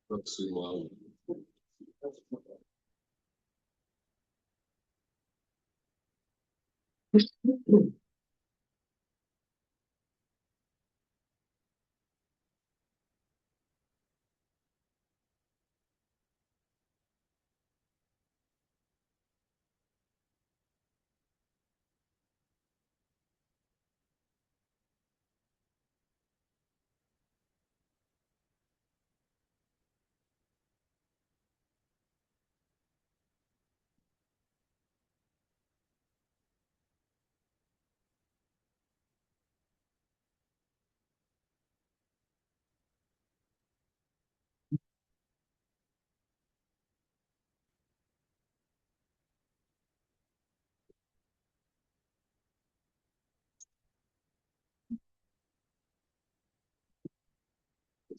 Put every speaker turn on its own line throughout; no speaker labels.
Let's see, well.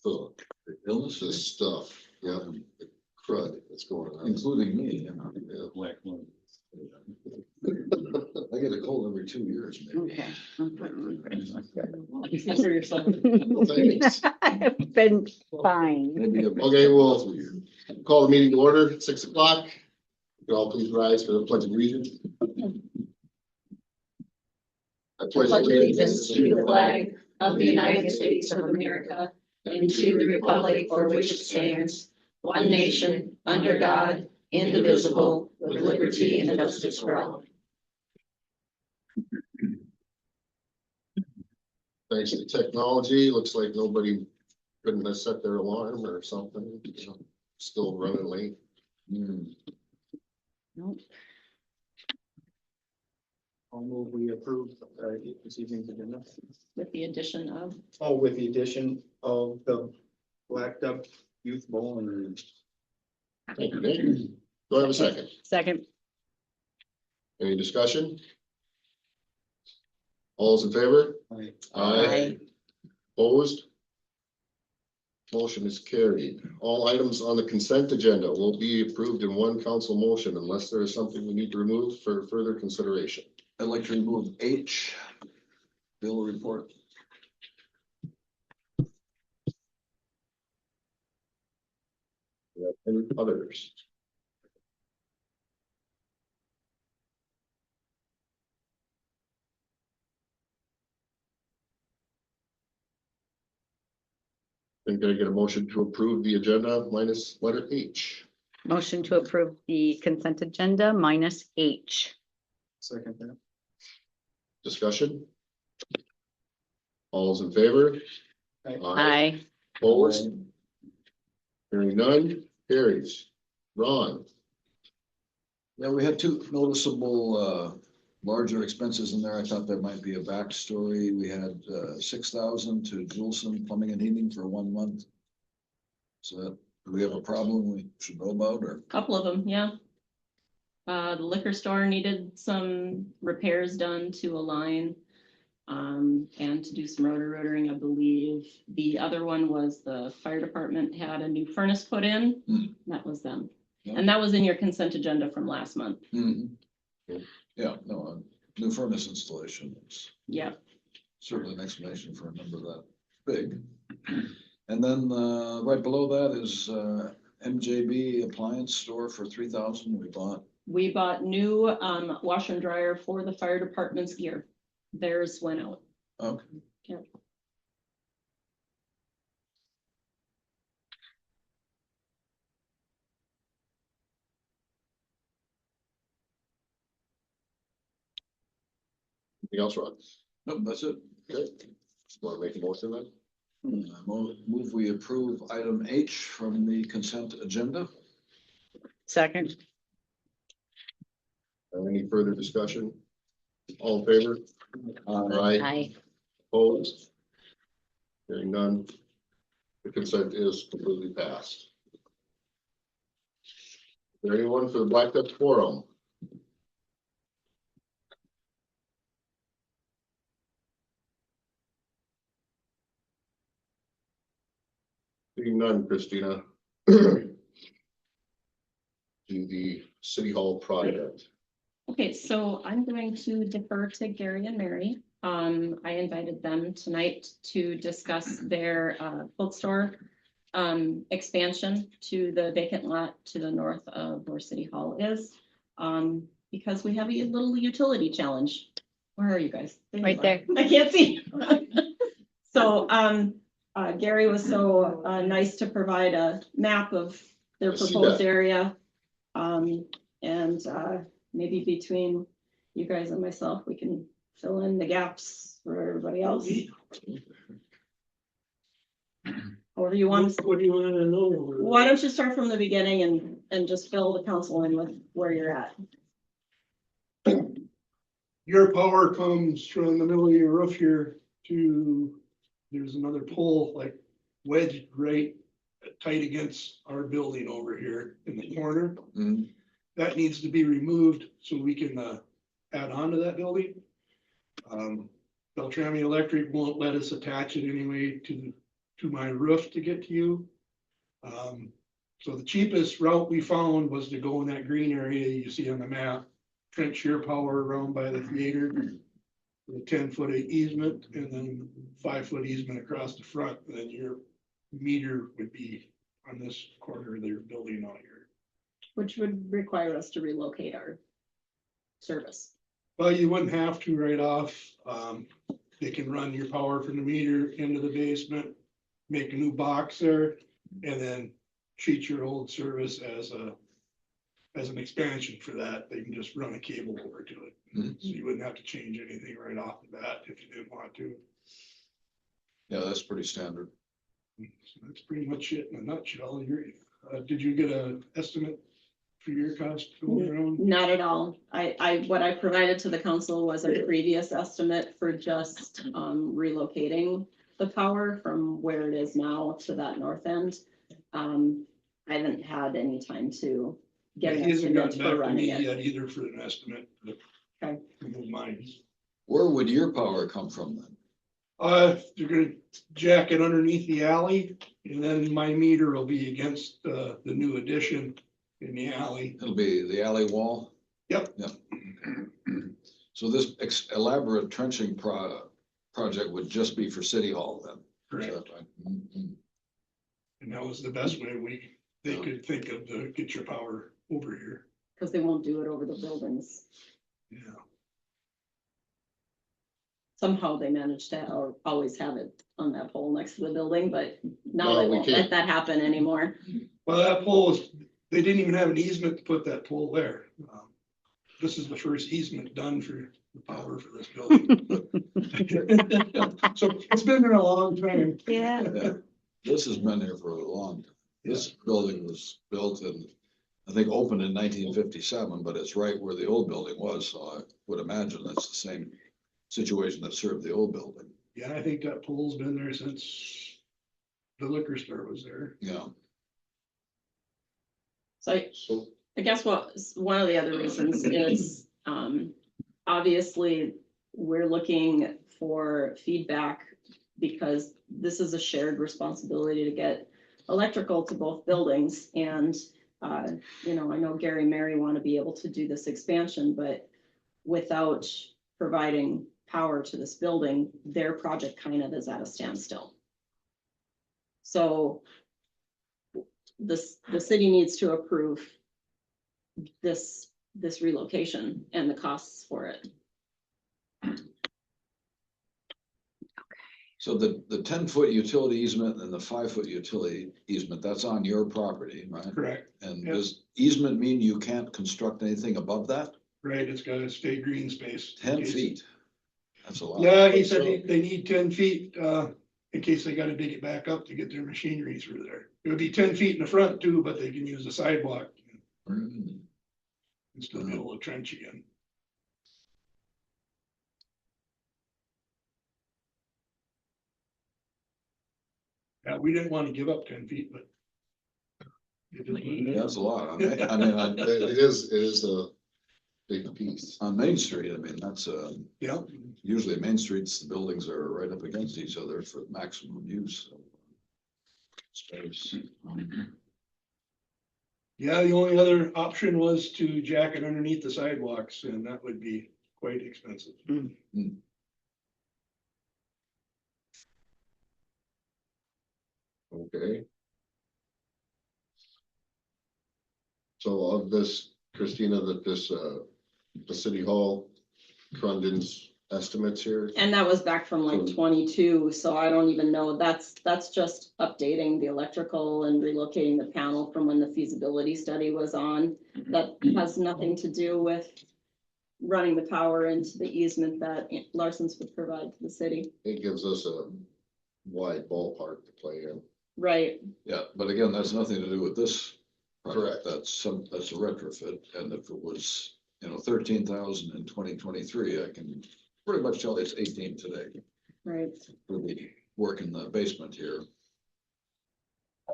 The illnesses stuff, yeah, the crud that's going on,
including me,
yeah.
black lung.
I get a cold every 2 years, maybe.
Okay.
For yourself.
Thanks.
I've been fine.
Maybe a
Okay, we'll call the meeting to order at 6 o'clock. You all please rise for the pledge of allegiance. I
Pledge allegiance to the flag of the United States of America and to the republic for which it stands, one nation, under God, indivisible, with liberty and justice for all.
Thanks to technology, looks like nobody couldn't have set their alarm or something, still running late.
Nope.
I'll move we approve this evening's agenda.
With the addition of,
Oh, with the addition of the Blackduck Youth Bowl and
Thank you, Nick. Do I have a second?
Second.
Any discussion? All's in favor?
I
Aye.
Opposed? Motion is carried. All items on the consent agenda will be approved in one council motion unless there is something we need to remove for further consideration.
I'd like to remove H, bill report.
Any others? Think I get a motion to approve the agenda minus letter H.
Motion to approve the consent agenda minus H.
second that.
Discussion? All's in favor?
Aye.
Opposed? Hearing none, carries. Ron,
Yeah, we had two noticeable, larger expenses in there. I thought there might be a backstory. We had, 6,000 to Juleson Plumbing and Heating for 1 month. So do we have a problem we should know about, or?
a couple of them, yeah. The liquor store needed some repairs done to a line. And to do some rotary, I believe. The other one was the fire department had a new furnace put in. That was them.
Yeah.
And that was in your consent agenda from last month.
Mhm. Yeah, no, new furnace installation. It's
Yeah.
certainly an explanation for a number that big. And then, right below that is, MJB appliance store for 3,000
We bought new washer and dryer for the fire department's gear. Theirs went out.
Okay.
Yep.
anything else, Ron?
Nope, that's it.
Okay. Want to make a motion then?
Move we approve item H from the consent agenda.
Second.
Any further discussion? All in favor? Aye.
Aye.
Opposed? Hearing none. The consent is completely passed. Is there anyone for the Blackduck Forum? Seeing none, Christina. To the City Hall project.
Okay, so I'm going to defer to Gary and Mary. I invited them tonight to discuss their bookstore expansion to the vacant lot to the north of where City Hall is. Because we have a little utility challenge. Where are you guys?
Right
you are.
there.
I can't see. So, Gary was so, nice to provide a map of their
I see
proposed
that.
area. And, maybe between you guys and myself, we can fill in the gaps for everybody else. However you want.
What do you wanna know?
Why don't you start from the beginning and just fill the council in with where you're at?
Your power comes from the middle of your roof here to, there's another pole like wedged right tight against our building over here in the corner.
Mhm.
That needs to be removed so we can add on to that building. Beltrami Electric won't let us attach it anyway to my roof to get to you. So the cheapest route we found was to go in that green area you see on the map, trench your power around by the theater, with a 10-foot easement, and then 5-foot easement across the front, and then your meter would be on this corner of their building out here.
Which would require us to relocate our service.
Well, you wouldn't have to right off. They can run your power from the meter into the basement, make a new box there, and then treat your old service as an expansion for that. They can just run a cable over to it.
Mhm.
So you wouldn't have to change anything right off the bat if you didn't want to.
Yeah, that's pretty standard.
So that's pretty much it in a nutshell. Did you get an estimate for your cost going around?
Not at all. What I provided to the council was a previous estimate for just relocating the power from where it is now to that north end. I haven't had any time to get an
He hasn't
estimate
gotten
for
back to
running
me
it.
yet either for an estimate.
Okay.
Mine.
Where would your power come from then?
You're gonna jack it underneath the alley, and then my meter will be against the new addition in the alley.
It'll be the alley wall?
Yep.
Yep. So this elaborate trenching project would just be for City Hall then? Is
Correct.
that right? Mhm.
And that was the best way they could think of to get your power over here.
Because they won't do it over the buildings.
Yeah.
Somehow they managed to always have it on that pole next to the building, but now
No,
they
we
won't
can't.
let that happen anymore.
Well, that pole they didn't even have an easement to put that pole there. This is the first easement done for the power for this building. So it's been there a long time.
Yeah.
Yeah, this has been here for a long time. This building was built in, I think, opened in 1957, but it's right where the old building was, so I would imagine that's the same situation that served the old building.
Yeah, I think that pole's been there since the liquor store was there.
Yeah.
So
So,
I guess one of the other reasons is, obviously, we're looking for feedback because this is a shared responsibility to get electrical to both buildings. And, I know Gary and Mary want to be able to do this expansion, but without providing power to this building, their project kind of is at a standstill. So the city needs to approve this relocation and the costs for it.
So the 10-foot utility easement and the 5-foot utility easement, that's on your property, right?
Correct,
And
Yep.
does easement mean you can't construct anything above that?
right, it's gotta stay green space.
10 feet? That's a lot.
Yeah, he said they need 10 feet, in case they gotta dig it back up to get their machinery through there. It would be 10 feet in the front too, but they can use the sidewalk
Mm.
and still be able to trench again. Yeah, we didn't wanna give up 10 feet, but. it is what it is.
That's a lot. I mean,
it is a big piece.
on Main Street, I mean, that's
Yeah,
usually Main Streets, the buildings are right up against each other for maximum use of space.
yeah, the only other option was to jack it underneath the sidewalks, and that would be quite expensive.
Okay. So of this, Christina, that this, the city hall, Crundon's estimates here,
And that was back from like
So-
22, so I don't even know, that's just updating the electrical and relocating the panel from when the feasibility study was on. That has nothing to do with running the power into the easement that Larson's would provide to the city.
it gives us a wide ballpark to play in.
Right,
Yeah, but again, that's nothing to do with this. project.
Correct.
That's a retrofit, and if it was, 13,000 in 2023, I can pretty much tell it's 18 today.
right.
For the work in the basement here.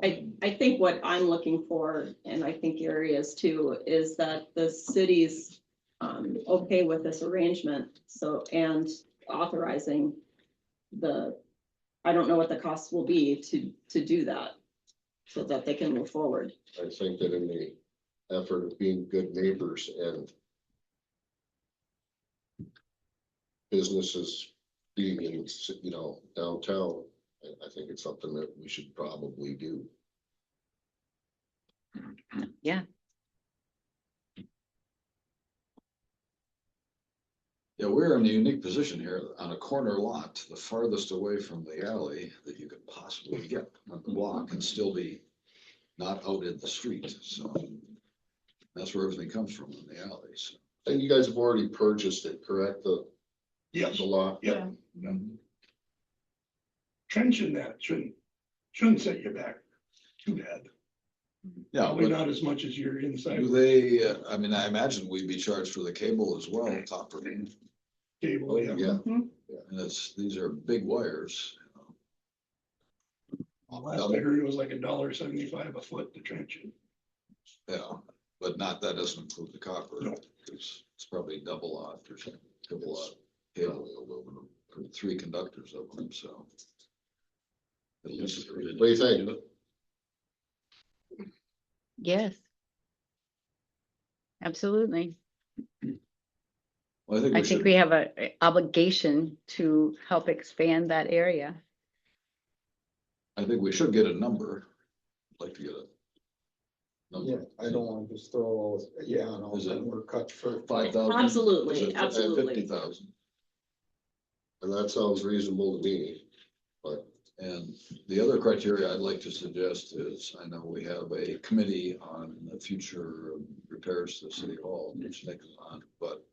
I think what I'm looking for, and I think Gary is too, is that the city's okay with this arrangement, so, and authorizing the, I don't know what the costs will be to do that, so that they can move forward.
I think that in the effort of being good neighbors and businesses being in, downtown, I think it's something that we should probably do.
Yeah,
Yeah, we're in a unique position here on a corner lot, the farthest away from the alley that you could possibly get on the block and still be not out in the street, so. That's where everything comes from, in the alleys.
And you guys have already purchased it, correct?
Yes,
The lot?
yeah. Trenching that shouldn't set you back too bad.
Yeah,
Probably
but
not as much as you're inside
do they, I mean, I imagine we'd be charged for the cable as well, copper, and
cable, yeah.
Yeah.
Mhm.
these are big wires.
Last I heard it was like $1.75 a foot to trench it.
Yeah, but that doesn't include the copper.
No.
It's probably double off or something, double off cable, aluminum, or 3 conductors of them, so. At least.
What do you think?
yes. Absolutely.
Well, I
I think we have a obligation to help expand that area.
I think we should get a number. I'd like to get a.
Yeah,
number.
I don't want to just throw, no,
Is it-
we're cut for.
5,000?
Absolutely,
Is it
absolutely.
50,000?
And that sounds reasonable to me.
And the other criteria I'd like to suggest is, I know we have a committee on the future repairs to City Hall, which Nick is on, but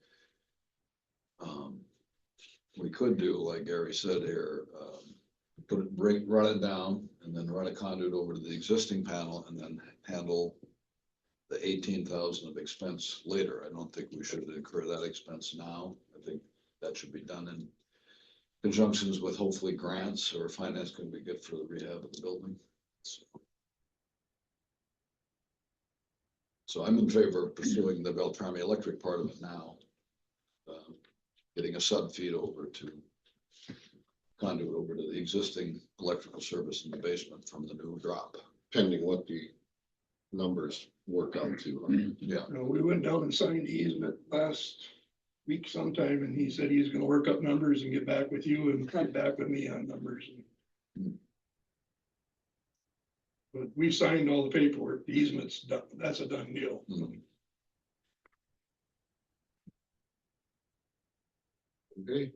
we could do, like Gary said here, run it down and then run a conduit over to the existing panel and then handle the 18,000 of expense later. I don't think we should incur that expense now. I think that should be done in conjunctions with hopefully grants or finance can be good for the rehab of the building. So I'm in favor of pursuing the Beltrami electric part of it now. Getting a sub feed over to conduit over to the existing electrical service in the basement from the new drop.
Pending what the numbers work out to.
Yeah,
We went down and signed the easement last week sometime, and he said he's gonna work up numbers and get back with you and get back with me on numbers. But we signed all the paperwork, the easement's done, that's a done deal.
Mhm.
Okay,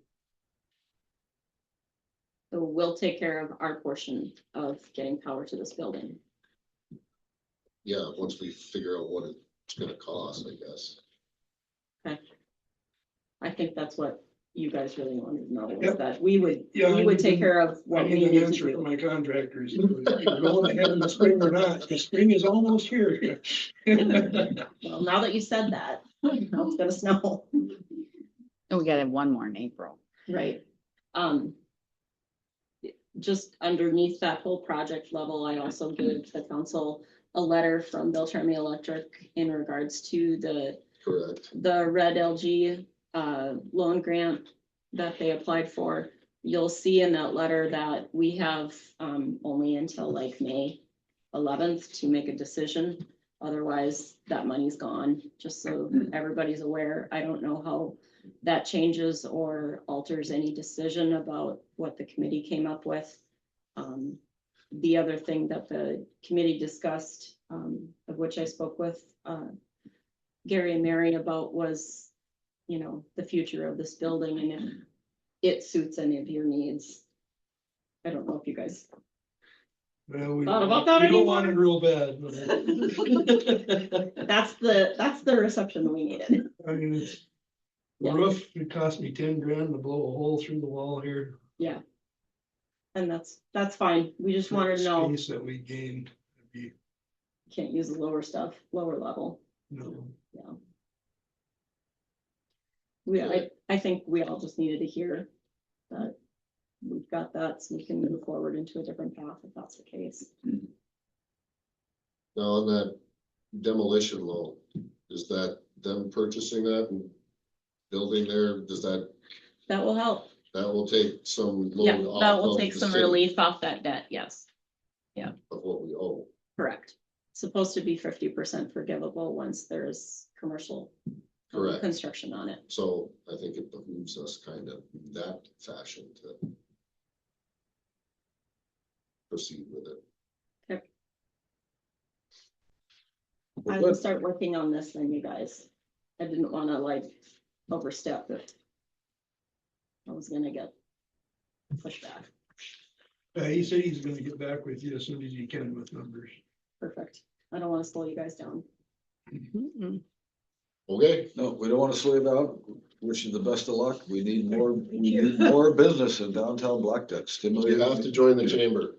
So we'll take care of our portion of getting power to this building.
yeah, once we figure out what it's gonna cost, I guess.
I think that's what you guys really wanted to know, is
Yep.
that we would
Yeah,
take care of
I
what we
need
need
an
to
answer from
do.
my contractors, if we're going ahead in the spring or not, because spring is almost here.
Well, now that you said that, now it's gonna snow.
And we gotta have one more in April.
Right. Just underneath that whole project level, I also gave the council a letter from Beltrami Electric in regards to
Correct.
the red LG loan grant that they applied for. You'll see in that letter that we have only until like May 11th to make a decision. Otherwise, that money's gone, just so everybody's aware. I don't know how that changes or alters any decision about what the committee came up with. the other thing that the committee discussed, of which I spoke with, Gary and Mary about was, you know, the future of this building and if it suits any of your needs. I don't know if you guys,
Well, we
Thought
don't
about
want-
that
we don't want it real bad. but
that's the reception we needed.
I mean, it's. The
Yeah.
roof, it cost me 10 grand to blow a hole through the wall here.
Yeah. And that's fine. We just wanted to know,
Space that we gained. It'd be,
can't use the lower stuff, lower level.
you know,
Yeah. I think we all just needed to hear that we've got that so we can move forward into a different path if that's the case.
Now, on that demolition loan, is that them purchasing that and building there, does that,
That will help.
that will take some
Yeah,
load off
that will
of
take
the
some
city
relief off that debt. Yes,
of what we owe?
correct. Supposed to be 50% forgivable once there's commercial
Correct.
construction on it.
So I think it behooves us kind of in that fashion to proceed with it.
I will start working on this then, you guys. I didn't want to like overstep it. I was gonna get pushed back.
he said he's gonna get back with you as soon as he can with numbers.
Perfect. I don't want to slow you guys down.
Mm-mm.
Okay,
No, we don't want to slow you down. Wish you the best of luck. We need more business in downtown Blackduck. Stimulate.
you have to join the chamber.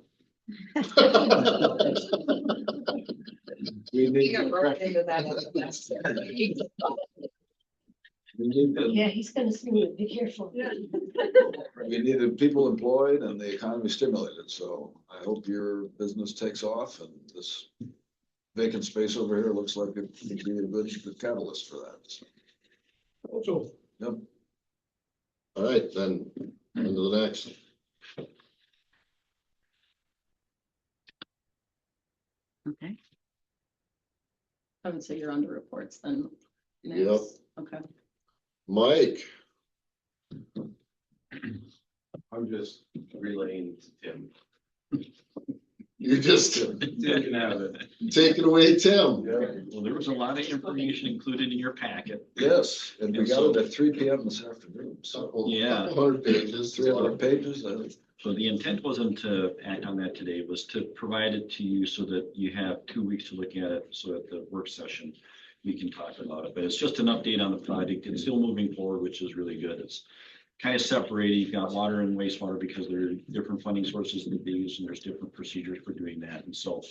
We need,
Yeah, he's gonna sue you, be careful.
we need the people employed and the economy stimulated, so I hope your business takes off and this vacant space over here looks like it could be a good catalyst for that.
So,
Yep.
All right, then, on to the next.
Okay.
I would say you're under reports then.
Yep,
Next. Okay.
Mike,
I'm just relaying to Tim.
you just
Tim can have it.
take it away, Tim.
Well, there was a lot of information included in your packet.
Yes, and we got it at 3 PM this afternoon, so
Yeah.
100 pages.
300 pages.
So the intent wasn't to act on that today, it was to provide it to you so that you have 2 weeks to look at it, so at the work session, we can talk about it. But it's just an update on the project. It's still moving forward, which is really good. It's kind of separated. You've got water and wastewater because there are different funding sources that they use and there's different procedures for doing that. And so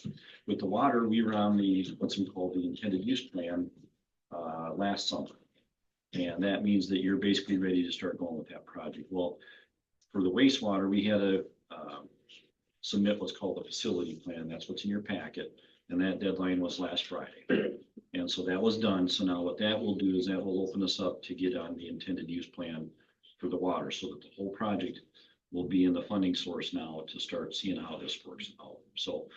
with the water, we were on what's called the intended use plan last summer. And that means that you're basically ready to start going with that project. Well, for the wastewater, we had to submit what's called a facility plan. That's what's in your packet. And that deadline was last Friday. And so that was done. So now what that will do is that will open us up to get on the intended use plan for the water, so that the whole project will be in the funding source now to start seeing how this works out. So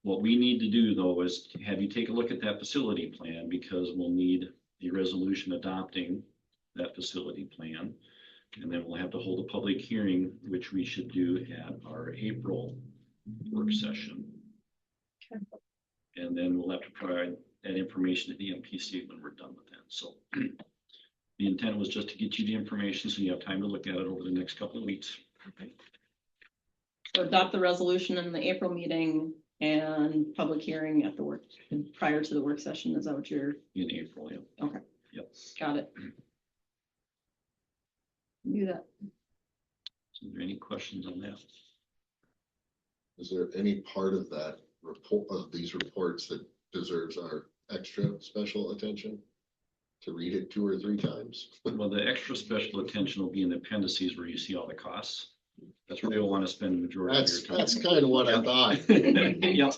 what we need to do though is have you take a look at that facility plan, because we'll need a resolution adopting that facility plan. And then we'll have to hold a public hearing, which we should do at our April work session. And then we'll have to provide that information to the MPC when we're done with that. So the intent was just to get you the information so you have time to look at it over the next couple of weeks.
So adopt the resolution in the April meeting and public hearing at the work, prior to the work session. Is that what you're,
In April, yeah.
okay,
Yep.
got it. Do that.
So are there any questions on that?
Is there any part of that report, of these reports, that deserves our extra special attention? To read it 2 or 3 times?
Well, the extra special attention will be in the appendices where you see all the costs. That's where you'll want to spend the majority of your time.
That's kind of what I thought.
Yep.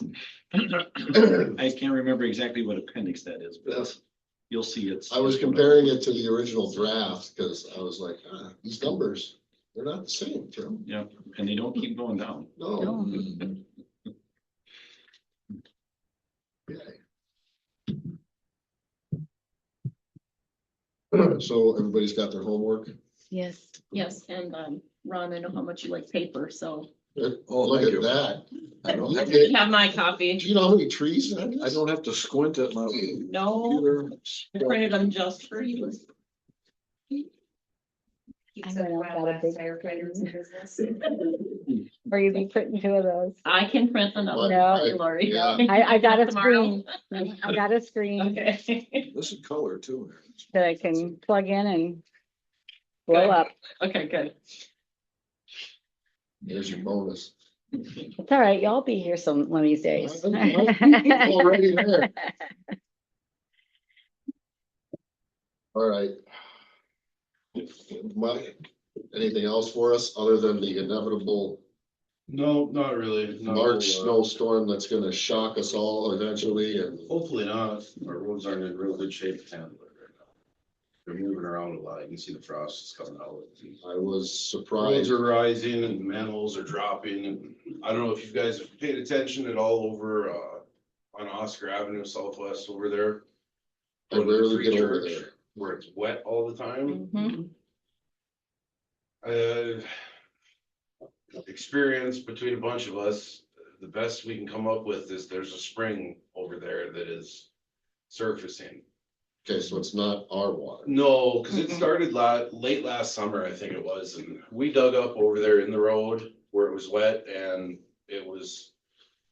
I can't remember exactly what appendix that is, but
Yes.
you'll see it's.
I was comparing it to the original draft, because I was like, these numbers, they're not the same, Tim.
Yeah, and they don't keep going down.
No.
No.
Okay. So everybody's got their homework?
Yes.
Yes, and Ron, I know how much you like paper, so
Oh,
Look
thank
at
you.
that.
I don't have,
You have my copy.
Do you know how many trees that is?
I don't have to squint at my
No,
computer.
I printed them just for you.
I know, got a big firefighters in business. Or you'd be putting two of those.
I can print another,
No.
one, Lori.
Yeah.
I got a
Tomorrow?
screen. I got a screen
Okay.
This is color too.
that I can plug in and blow
Good.
up.
Okay, good.
There's your bonus.
It's all right. Y'all be here one of these days.
Already there. All right. Mike, anything else for us other than the inevitable
No, not really. No,
March snowstorm that's gonna shock us all eventually and
Hopefully not. Our roads aren't in real good shape to handle it right now. They're moving around a lot. You can see the frost is coming out.
I was
Roads
surprised.
are rising and manholes are dropping, and I don't know if you guys have paid attention at all over on Oscar Avenue Southwest over there.
I rarely get over
Church,
there.
where it's wet all the time.
Mhm.
Experience between a bunch of us, the best we can come up with is there's a spring over there that is surfacing.
Okay, so it's not our water.
No, because it started late last summer, I think it was, and we dug up over there in the road where it was wet, and it was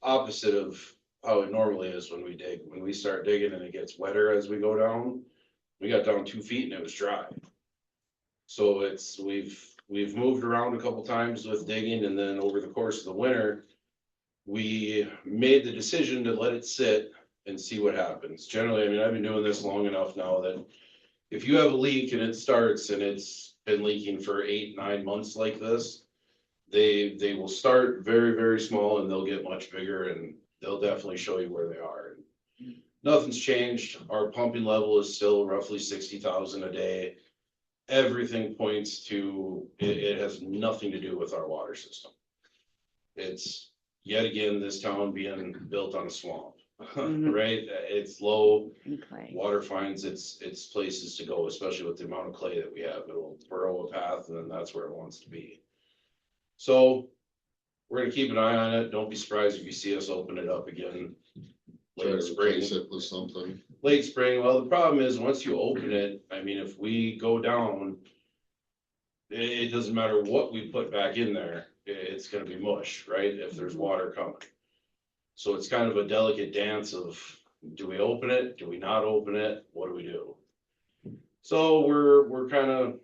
opposite of how it normally is when we dig. When we start digging and it gets wetter as we go down, we got down 2 feet and it was dry. So we've moved around a couple times with digging, and then over the course of the winter, we made the decision to let it sit and see what happens. Generally, I mean, I've been doing this long enough now that if you have a leak and it starts and it's been leaking for 8-9 months like this, they will start very, very small and they'll get much bigger, and they'll definitely show you where they are. Nothing's changed. Our pumping level is still roughly 60,000 a day. Everything points to it has nothing to do with our water system. It's yet again this town being built on a swamp, right? It's low.
Okay.
Water finds its places to go, especially with the amount of clay that we have. It'll burrow a path, and then that's where it wants to be. So we're gonna keep an eye on it. Don't be surprised if you see us open it up again
Try to
late spring.
replace it with something.
Late spring, well, the problem is, once you open it, I mean, if we go down, it doesn't matter what we put back in there, it's gonna be mush, right, if there's water coming. So it's kind of a delicate dance of, do we open it, do we not open it, what do we do? So we're kind of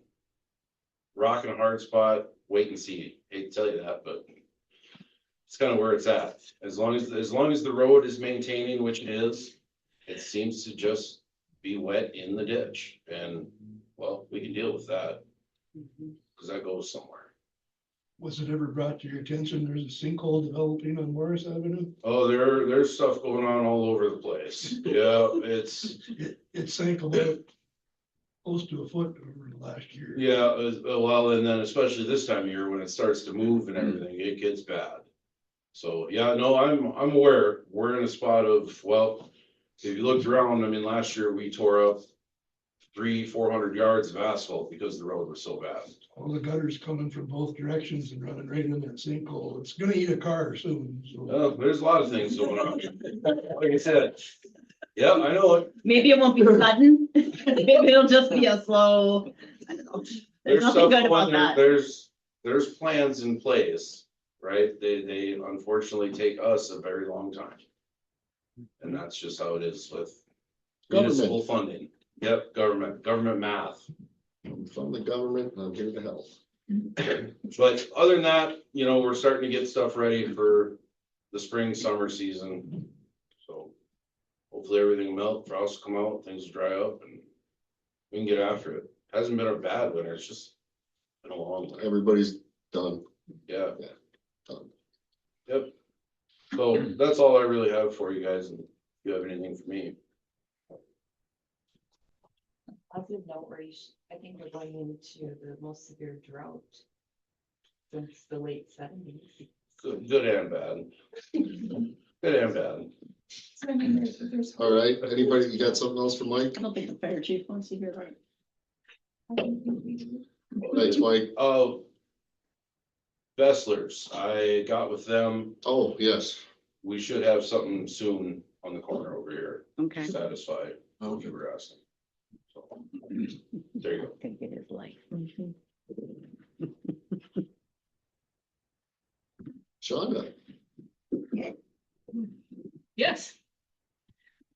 rocking a hard spot, wait and see, hate to tell you that, but it's kind of where it's at. As long as the road is maintaining, which it is, it seems to just be wet in the ditch, and, well, we can deal with that, because that goes somewhere.
Was it ever brought to your attention, there's a sinkhole developing on Morris Avenue?
Oh, there's stuff going on all over the place. Yeah,
It sank about close to a foot over the last year.
yeah, well, and then especially this time of year when it starts to move and everything, it gets bad. So, yeah, no, I'm aware, we're in a spot of, well, if you looked around, I mean, last year we tore up 300-400 yards of asphalt because the road was so bad.
All the gutters coming from both directions and running right in that sinkhole. It's gonna eat a car soon, so.
There's a lot of things going on. Like I said, yeah, I know it.
Maybe it won't be sudden. Maybe it'll just be a slow, I don't know. There's nothing
stuff
good about
going there.
that.
There's plans in place, right? They unfortunately take us a very long time. And that's just how it is with municipal funding. Yep, government math.
I'm from the government and I'm here to help.
But other than that, you know, we're starting to get stuff ready for the spring, summer season. So hopefully everything will melt, frost will come out, things will dry up, and we can get after it. Hasn't been a bad winter, it's just been a long winter.
Everybody's done.
Yeah.
Done.
Yep. So that's all I really have for you guys, and if you have anything for me.
Positive note where I think we're going into the most severe drought since the late 70s.
Good and bad. Good and bad.
So I mean, there's.
All right, anybody, you got something else for Mike?
I don't think the fire chief wants to hear that.
Thanks, Mike.
Oh, Vesslers, I got with them.
Oh, yes.
We should have something soon on the corner over here.
Okay.
Satisfy what you were asking. So, there you go.
I think it is life.
Shonda,
Yes.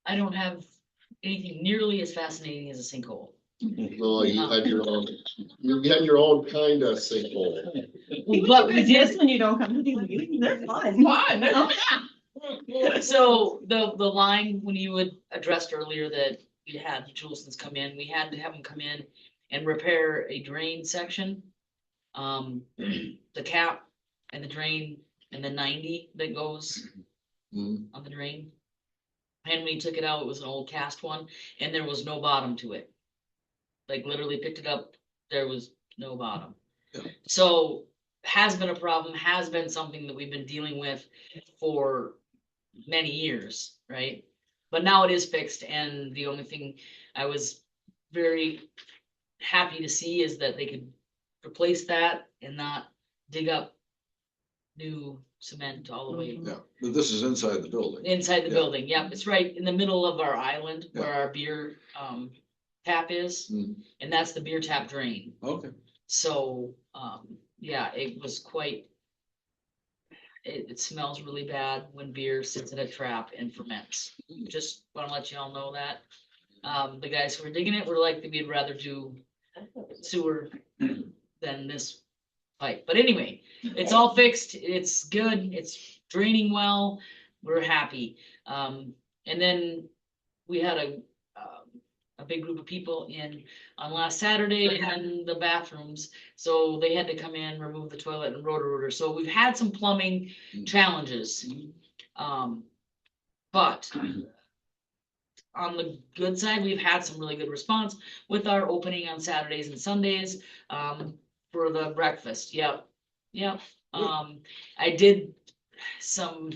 I don't have anything nearly as fascinating as a sinkhole.
no, you had your own kind of sinkhole.
But we did,
Just when you don't come to these meetings, they're fun.
so the line, when you had addressed earlier that you had the Julesons come in, we had to have them come in and repair a drain section. The cap and the drain and the 90 that goes
Mhm.
on the drain. And we took it out, it was an old cast one, and there was no bottom to it. Like literally picked it up, there was no bottom.
Yeah.
So has been a problem, has been something that we've been dealing with for many years, right? But now it is fixed, and the only thing I was very happy to see is that they could replace that and not dig up new cement all the way
Yeah, but this is inside the building.
inside the
Yeah.
building. Yep, it's right in the middle of our island where
Yeah.
our beer tap is,
Mhm.
and that's the beer tap drain.
Okay,
So, yeah, it was quite. It smells really bad when beer sits in a trap and ferments. Just want to let you all know that. The guys who were digging it were like, we'd rather do sewer than this pipe. But anyway, it's all fixed. It's good. It's draining well. We're happy. And then we had a big group of people in on last Saturday and the bathrooms. So they had to come in, remove the toilet and rotor. So we've had some plumbing challenges. But on the good side, we've had some really good response with our opening on Saturdays and Sundays for the breakfast. Yep. I did some,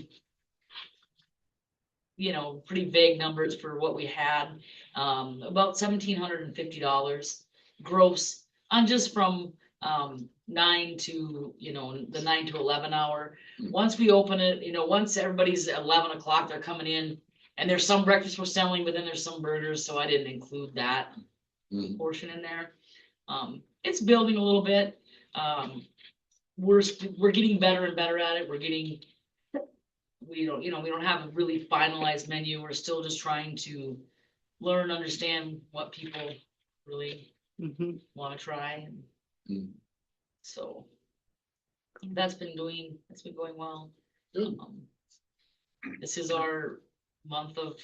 pretty vague numbers for what we had. About $1,750 gross on just from 9 to, the 9 to 11 hour. Once we open it, once everybody's at 11 o'clock, they're coming in. And there's some breakfast we're selling, but then there's some burgers, so I didn't include that
Mhm.
portion in there. It's building a little bit. We're getting better and better at it. We don't have a really finalized menu. We're still just trying to learn, understand what people really want to try.
Mhm.
So that's been going well.
Good.
This is our month of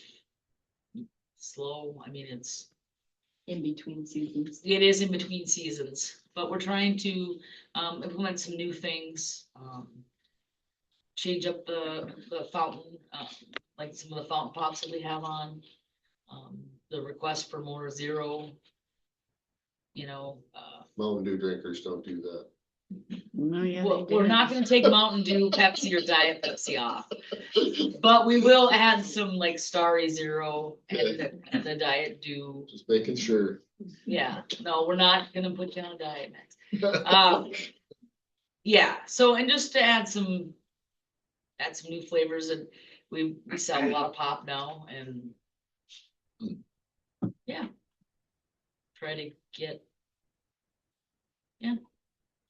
slow. I mean,
In between seasons.
it is in between seasons, but we're trying to implement some new things. Change up the fountain, like some of the fountain pots that we have on. The request for more zero.
Mountain Dew drinkers don't do that.
No, yeah,
We're not gonna take Mountain Dew, Pepsi, or Diet Pepsi off. But we will add some like Starry Zero and the Diet Dew.
Just making sure.
Yeah, no, we're not gonna put you on a diet next. Yeah, so and just to add some new flavors, and we sell a lot of pop now, and yeah, try to get.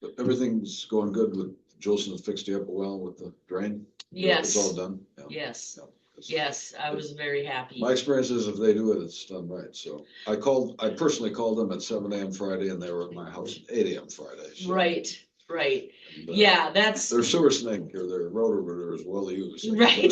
But everything's going good with Jolson fixed you up well with the drain? It's all
Yes,
done? Yeah.
yes,
Yeah. 'Cause
yes, I was very happy.
My experience is if they do it, it's done right. So I personally called them at 7 a.m. Friday and they were at my house at 8 a.m. Friday. So-
Right,
and,
yeah, that's,
Their sewer snake or their rotor rooter is well used.
Right.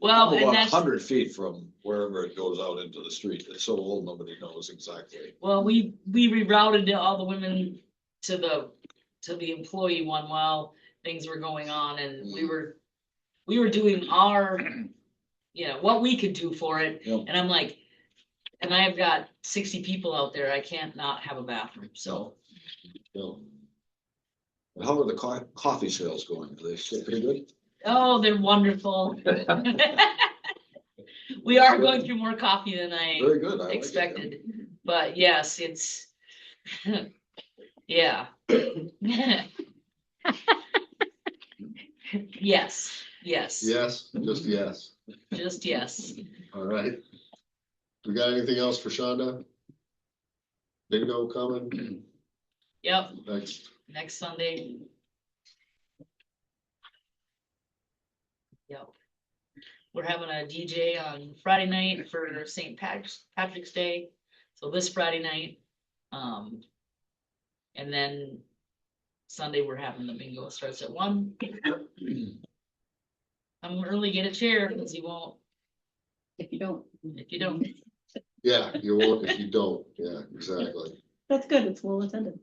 well, and
About
that's,
100 feet from wherever it goes out into the street. It's so old, nobody knows exactly.
well, we rerouted all the women to the employee one while things were going on, and we were doing our, what we could do for it,
Yep.
and I'm like, and I've got 60 people out there, I can't not have a bathroom, so.
No. And how are the coffee sales going? Are they still pretty good?
Oh, they're wonderful. We are going through more coffee than I
Very good. I like it, yeah.
expected, but yes, it's, yeah. Yes, yes,
Yes, just yes.
just yes.
All right. We got anything else for Shonda? Bingo coming
Yep,
next.
next Sunday. Yep. We're having a DJ on Friday night for St. Patrick's Day. So this Friday night, and then Sunday we're having the bingo. It starts at 1. I'm early, get a chair because you won't
If you don't,
if you don't.
Yeah, you won't if you don't. Yeah, exactly.
that's good. It's well attended.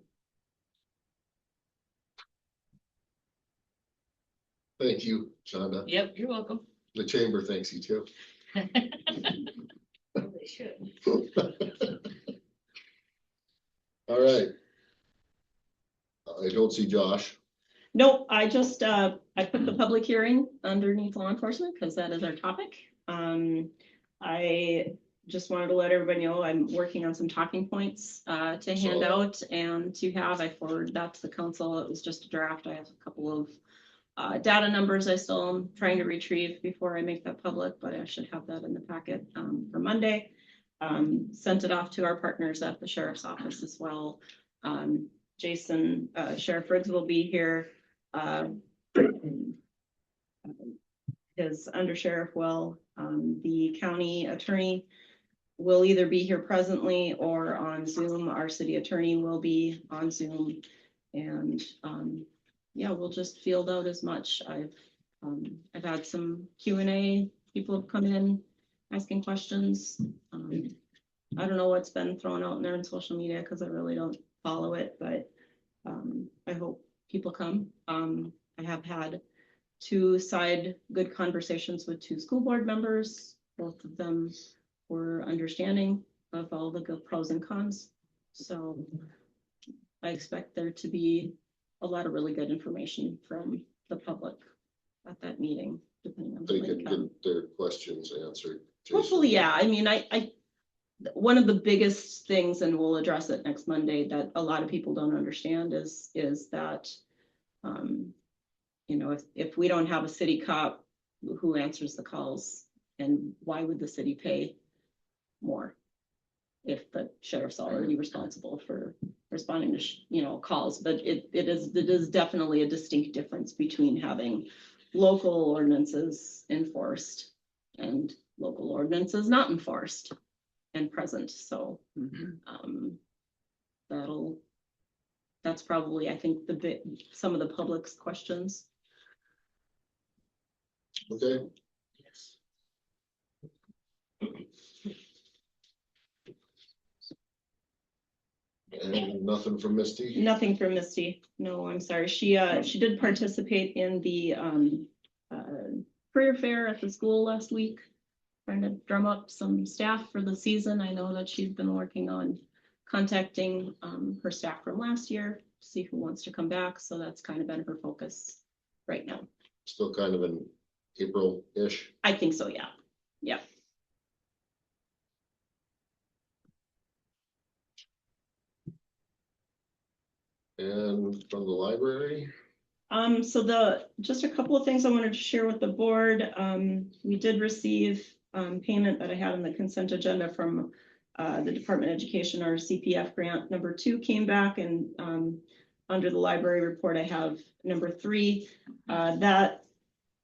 Thank you, Shonda.
Yep, you're welcome.
The chamber thanks you too.
They should.
All right. I don't see Josh.
No, I just, I put the public hearing underneath law enforcement because that is our topic. I just wanted to let everybody know I'm working on some talking points to hand out and to have. I forwarded that to the council. It was just a draft. I have a couple of data numbers I still am trying to retrieve before I make that public, but I should have that in the packet for Monday. Sent it off to our partners at the sheriff's office as well. Jason, Sheriff Riggs will be here. His undersheriff will, the county attorney will either be here presently or on Zoom. Our city attorney will be on Zoom. And yeah, we'll just field out as much. I've had some Q&A. People have come in asking questions. I don't know what's been thrown out in there in social media because I really don't follow it, but I hope people come. I have had 2 good conversations with 2 school board members. Both of them were understanding of all the good pros and cons. So I expect there to be a lot of really good information from the public at that meeting, depending on
They
who
can
they come.
get their questions answered. Jason.
Hopefully, yeah. I mean, I one of the biggest things, and we'll address it next Monday, that a lot of people don't understand is that, you know, if we don't have a city cop, who answers the calls, and why would the city pay more if the sheriff's already responsible for responding to calls? But it is definitely a distinct difference between having local ordinances enforced and local ordinances not enforced and present. So that's probably, I think, some of the public's questions.
Okay.
Yes.
And nothing from Misty?
Nothing from Misty. No, I'm sorry. She did participate in the career fair at the school last week, trying to drum up some staff for the season. I know that she's been working on contacting her staff from last year, see who wants to come back. So that's kind of been her focus right now.
Still kind of in April-ish.
I think so, yeah. Yeah.
And from the library?
So just a couple of things I wanted to share with the board. We did receive payment that I had on the consent agenda from the Department of Education. Our CPF grant number 2 came back, and under the library report, I have number 3. That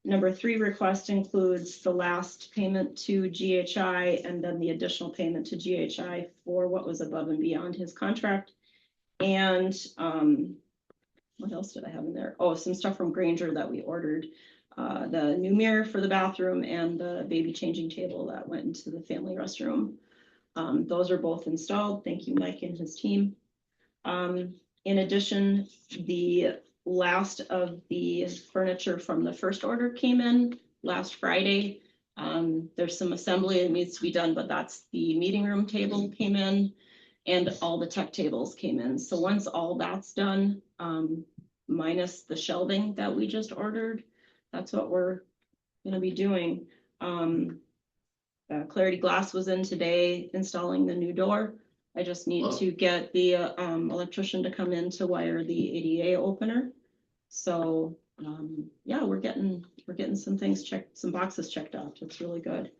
number 3 request includes the last payment to GHI and then the additional payment to GHI for what was above and beyond his contract. And what else did I have in there? Oh, some stuff from Granger that we ordered. The new mirror for the bathroom and the baby changing table that went into the family restroom. Those are both installed. Thank you, Mike and his team. In addition, the last of the furniture from the first order came in last Friday. There's some assembly that needs to be done, but that's the meeting room table came in and all the tech tables came in. So once all that's done, minus the shelving that we just ordered, that's what we're gonna be doing. Clarity Glass was in today installing the new door. I just need to get the electrician to come in to wire the ADA opener. So, yeah, we're getting some things checked, some boxes checked off. It's really good.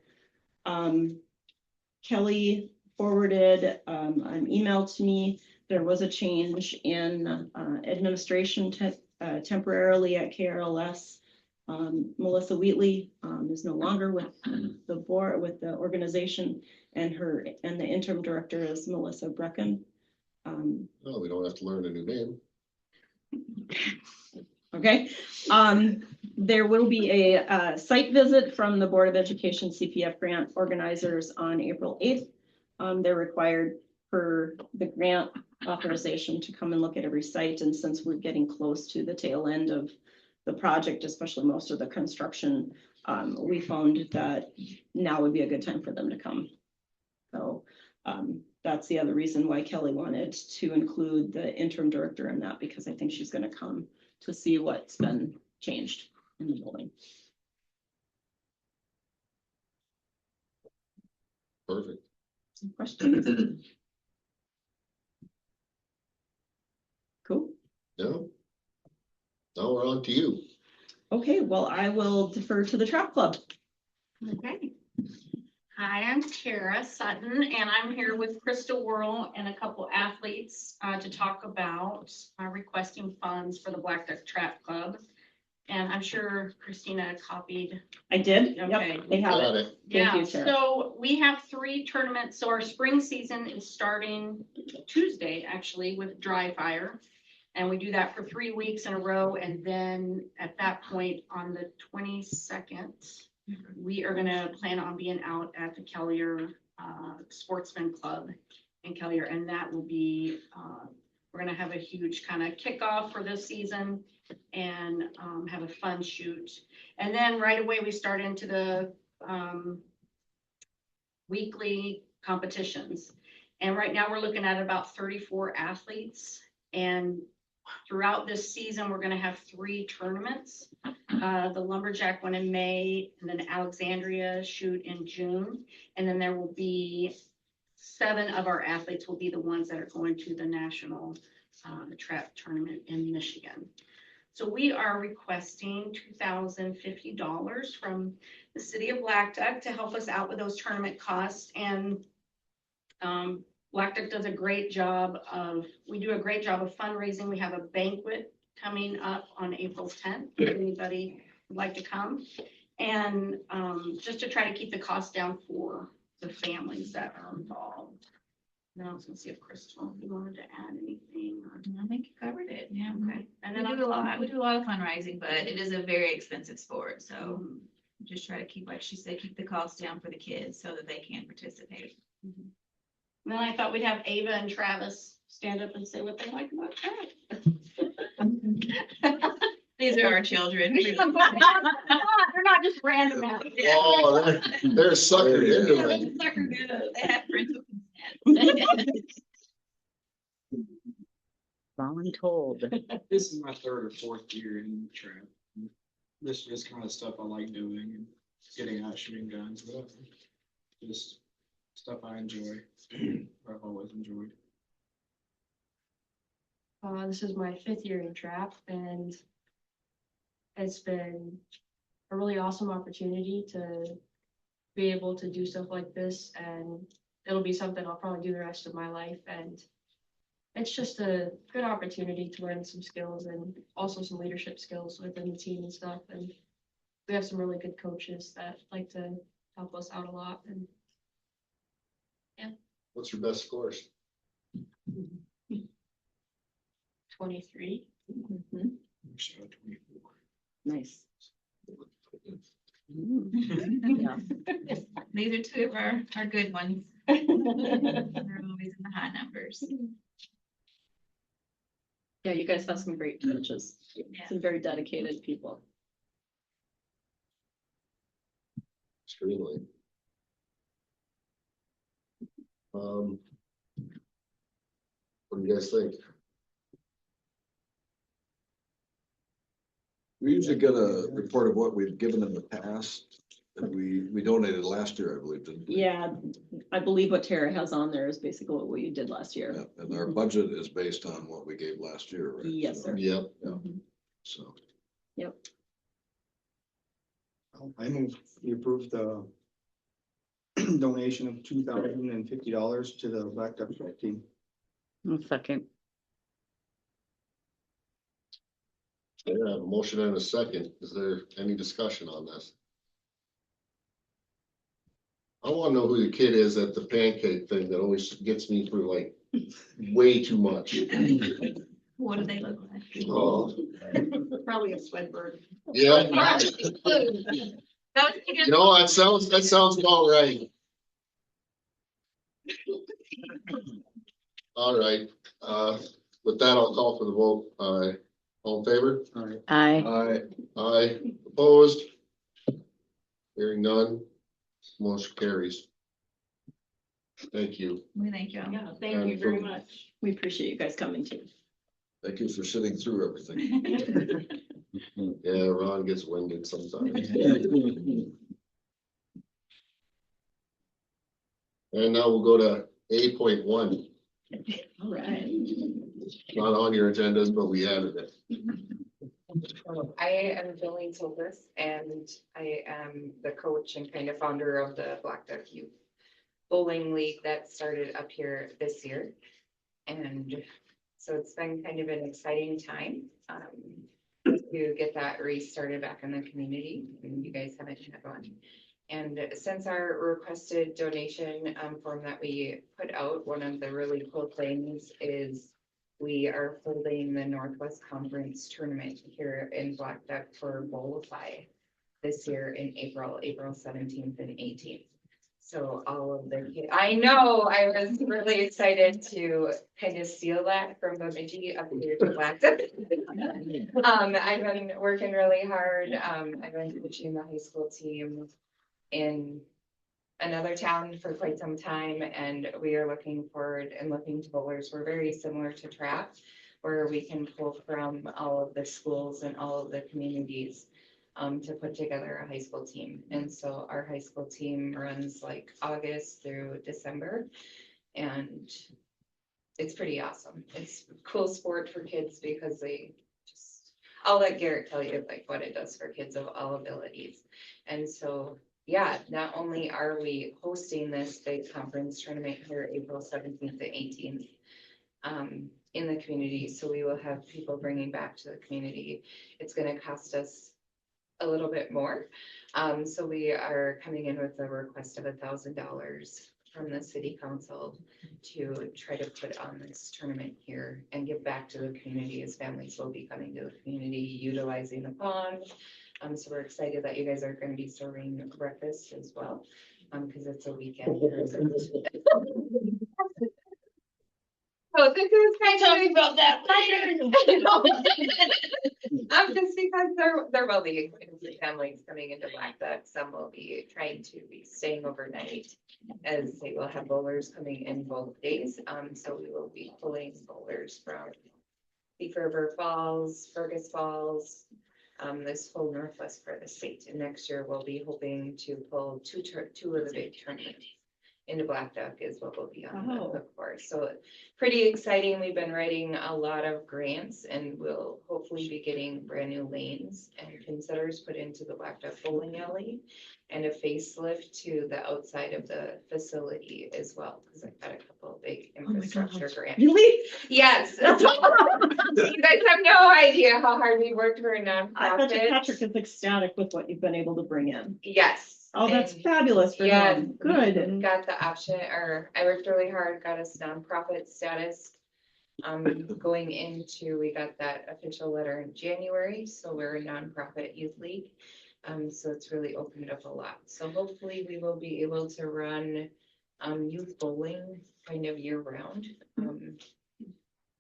Kelly forwarded, an email to me. There was a change in, administration temporarily at KRLS. Melissa Wheatley, is no longer with the board, with the organization, and the interim director is Melissa Brecken.
Oh, we don't have to learn a new name.
Okay, there will be a site visit from the Board of Education CPF grant organizers on April 8th. They're required for the grant authorization to come and look at every site, and since we're getting close to the tail end of the project, especially most of the construction, we found that now would be a good time for them to come. So that's the other reason why Kelly wanted to include the interim director in that, because I think she's going to come to see what's been changed in the building.
Perfect.
Some questions? Cool.
No. Now we're on to you.
Okay, well, I will defer to the track club.
Okay. Hi, I'm Tara Sutton, and I'm here with Krista Worrell and a couple athletes to talk about requesting funds for the Blackduck Track Club. And I'm sure Christina copied.
I did.
Okay.
Yep, they have
Got
it.
it.
Thank you,
Yeah,
Tara.
so we have 3 tournaments. So our spring season is starting Tuesday, actually, with Dry Fire. And we do that for 3 weeks in a row. And then at that point on the 22nd, we are gonna plan on being out at the Kellier Sportsman Club in Kellier. And that will be, we're gonna have a huge kind of kickoff for this season and have a fun shoot. And then right away, we start into the weekly competitions. And right now we're looking at about 34 athletes. And throughout this season, we're gonna have 3 tournaments. The Lumberjack one in May, and then Alexandria shoot in June. And then there will be 7 of our athletes will be the ones that are going to the national trap tournament in Michigan. So we are requesting $2,050 from the city of Blackduck to help us out with those tournament costs. And Blackduck does a great job we do a great job of fundraising. We have a banquet coming up on April 10th, if anybody would like to come. And just to try to keep the cost down for the families that are involved. Now I was gonna see if Crystal, you wanted to add anything or.
I think you covered it, yeah.
Okay. And
We
then
do a lot of fundraising, but it is a very expensive sport, so just try to keep, like she said, keep the costs down for the kids so that they can participate.
And then I thought we'd have Ava and Travis stand up and say what they like about track.
These are our children.
They're not just random out.
Oh, they're suckered into it.
They have parental consent.
Voluntold.
This is my 3rd or 4th year in trap. This is kind of stuff I like doing and getting out shooting guns, but just stuff I enjoy, or I've always enjoyed.
This is my 5th year in trap, and it's been a really awesome opportunity to be able to do stuff like this, and it'll be something I'll probably do the rest of my life. And it's just a good opportunity to learn some skills and also some leadership skills within the team and stuff. And we have some really good coaches that like to help us out a lot. And
What's your best scores?
23.
Mhm.
So 24.
Nice.
Yeah. These are 2 of our good ones. They're always in the high numbers.
Yeah, you guys have some great coaches, some very dedicated people.
Extremely. What do you guys think?
We usually get a report of what we've given in the past, and we donated last year, I believe, didn't we?
Yeah, I believe what Tara has on there is basically what we did last year.
Yeah, and our budget is based on what we gave last year, right?
Yes,
So-
sir.
Yep.
Mhm.
So.
I move we approve the donation of $2,050 to the Blackduck track team.
Second.
Okay, I have a motion and a second. Is there any discussion on this? I wanna know who the kid is at the pancake thing that always gets me through like way too much.
What do they look like?
Oh,
Probably a Swedberg.
yeah,
That was
you know, that sounds about right. All right, with that, I'll call for the vote. All in favor?
Aye.
Aye, opposed? Hearing none, motion carries. Thank you.
We thank you.
Yeah,
And
thank you very
for-
much. We appreciate you guys coming too.
Thank you for sitting through everything.
Yeah, Ron gets winded sometimes. And now we'll go to 8.1,
All right.
not on your agendas, but we added it.
I am Jolene Silvers, and I am the coach and kind of founder of the Blackduck Youth Bowling League that started up here this year. And so it's been kind of an exciting time to get that restarted back in the community, and you guys haven't had one. And since our requested donation form that we put out, one of the really cool things is we are holding the Northwest Conference tournament here in Blackduck for Bowlify this year in April 17th and 18th. So all of the kids, I know, I was really excited to kind of steal that from Bemidji up here to Blackduck. I've been working really hard. I've been coaching the high school team in another town for quite some time, and we are looking forward and looking to bowlers. We're very similar to trap, where we can pull from all of the schools and all of the communities to put together a high school team. And so our high school team runs like August through December, and it's pretty awesome. It's a cool sport for kids because they just, I'll let Garrett tell you like what it does for kids of all abilities. And so, yeah, not only are we hosting this big conference tournament here, April 17th and 18th, in the community, so we will have people bringing back to the community. It's going to cost us a little bit more. So we are coming in with a request of $1,000 from the city council to try to put on this tournament here and give back to the community, as families will be coming to the community utilizing the pond. So we're excited that you guys are going to be serving breakfast as well, because it's a weekend. Oh, this is kind of about that later. Just because there will be families coming into Blackduck. Some will be trying to be staying overnight, as they will have bowlers coming in both days. So we will be pulling bowlers from Thief River Falls, Fergus Falls, this whole northwest part of the state. And next year we'll be hoping to pull two of the big tournaments into Blackduck is what we'll be on the hook for. So pretty exciting. We've been writing a lot of grants, and we'll hopefully be getting brand new lanes and considerers put into the Blackduck bowling alley, and a facelift to the outside of the facility as well, because I've got a couple of big infrastructure grants.
Really?
Yes. You guys have no idea how hard we worked for a
I bet you
nonprofit.
Patrick is ecstatic with what you've been able to bring in.
Yes.
Oh, that's
And
fabulous for
yeah,
him. Good.
got the option, or I worked really hard, got us nonprofit status. Going into, we got that official letter in January, so we're a nonprofit youth league. So it's really opened up a lot. So hopefully we will be able to run youth bowling kind of year round.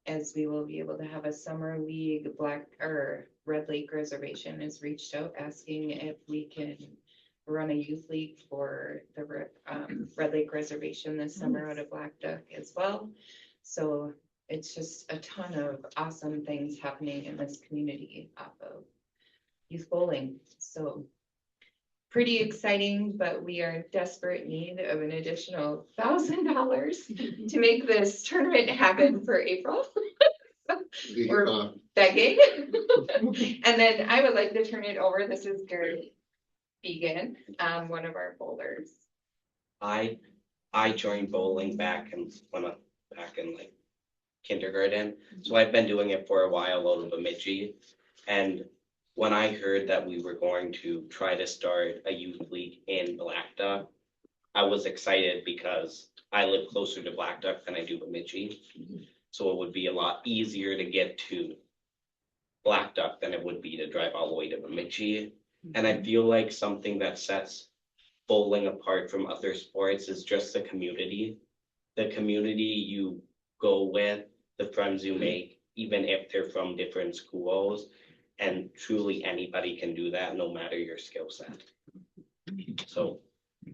As we will be able to have a summer league. Red Lake Reservation has reached out asking if we can run a youth league for the Red Lake Reservation this summer out of Blackduck as well. So it's just a ton of awesome things happening in this community off of youth bowling. So pretty exciting, but we are in desperate need of an additional $1,000 to make this tournament happen for April. We're begging. And then I would like to turn it over. This is Gary Began, one of our bowlers.
I joined bowling back in like kindergarten, so I've been doing it for a while out of Bemidji. And when I heard that we were going to try to start a youth league in Blackduck, I was excited because I live closer to Blackduck than I do Bemidji. So it would be a lot easier to get to Blackduck than it would be to drive all the way to Bemidji. And I feel like something that sets bowling apart from other sports is just the community. The community you go with, the friends you make, even if they're from different schools. And truly anybody can do that, no matter your skill set. So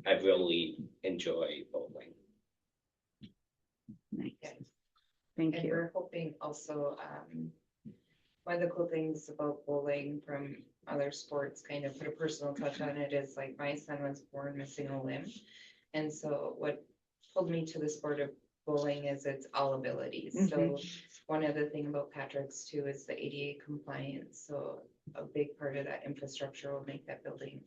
I really enjoy bowling.
Thank
And
you.
we're hoping also, one of the cool things about bowling from other sports, kind of put a personal touch on it, is like my son was born missing a limb. And so what pulled me to the sport of bowling is it's all abilities. So one other thing about Patrick's too is the ADA compliance. So a big part of that infrastructure will make that building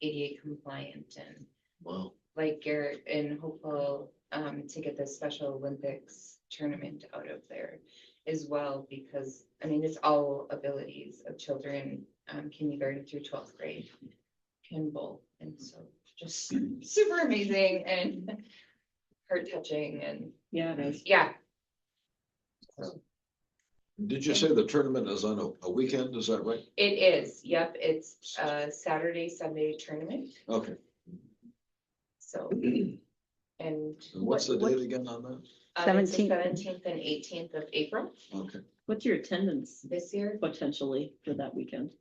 ADA compliant, and
Wow.
like Garrett and hopeful to get the Special Olympics tournament out of there as well, because I mean, it's all abilities of children, kindergarten through 12th grade can bowl. And so just super amazing and heart touching, and
Yeah, it is.
yeah.
Did you say the tournament is on a weekend? Is that right?
It is, yep, it's a Saturday, Sunday tournament,
Okay.
so. And
And what's the date again on that?
it's the
17th.
17th and 18th of April
Okay.
What's your attendance
this year.
potentially for that weekend?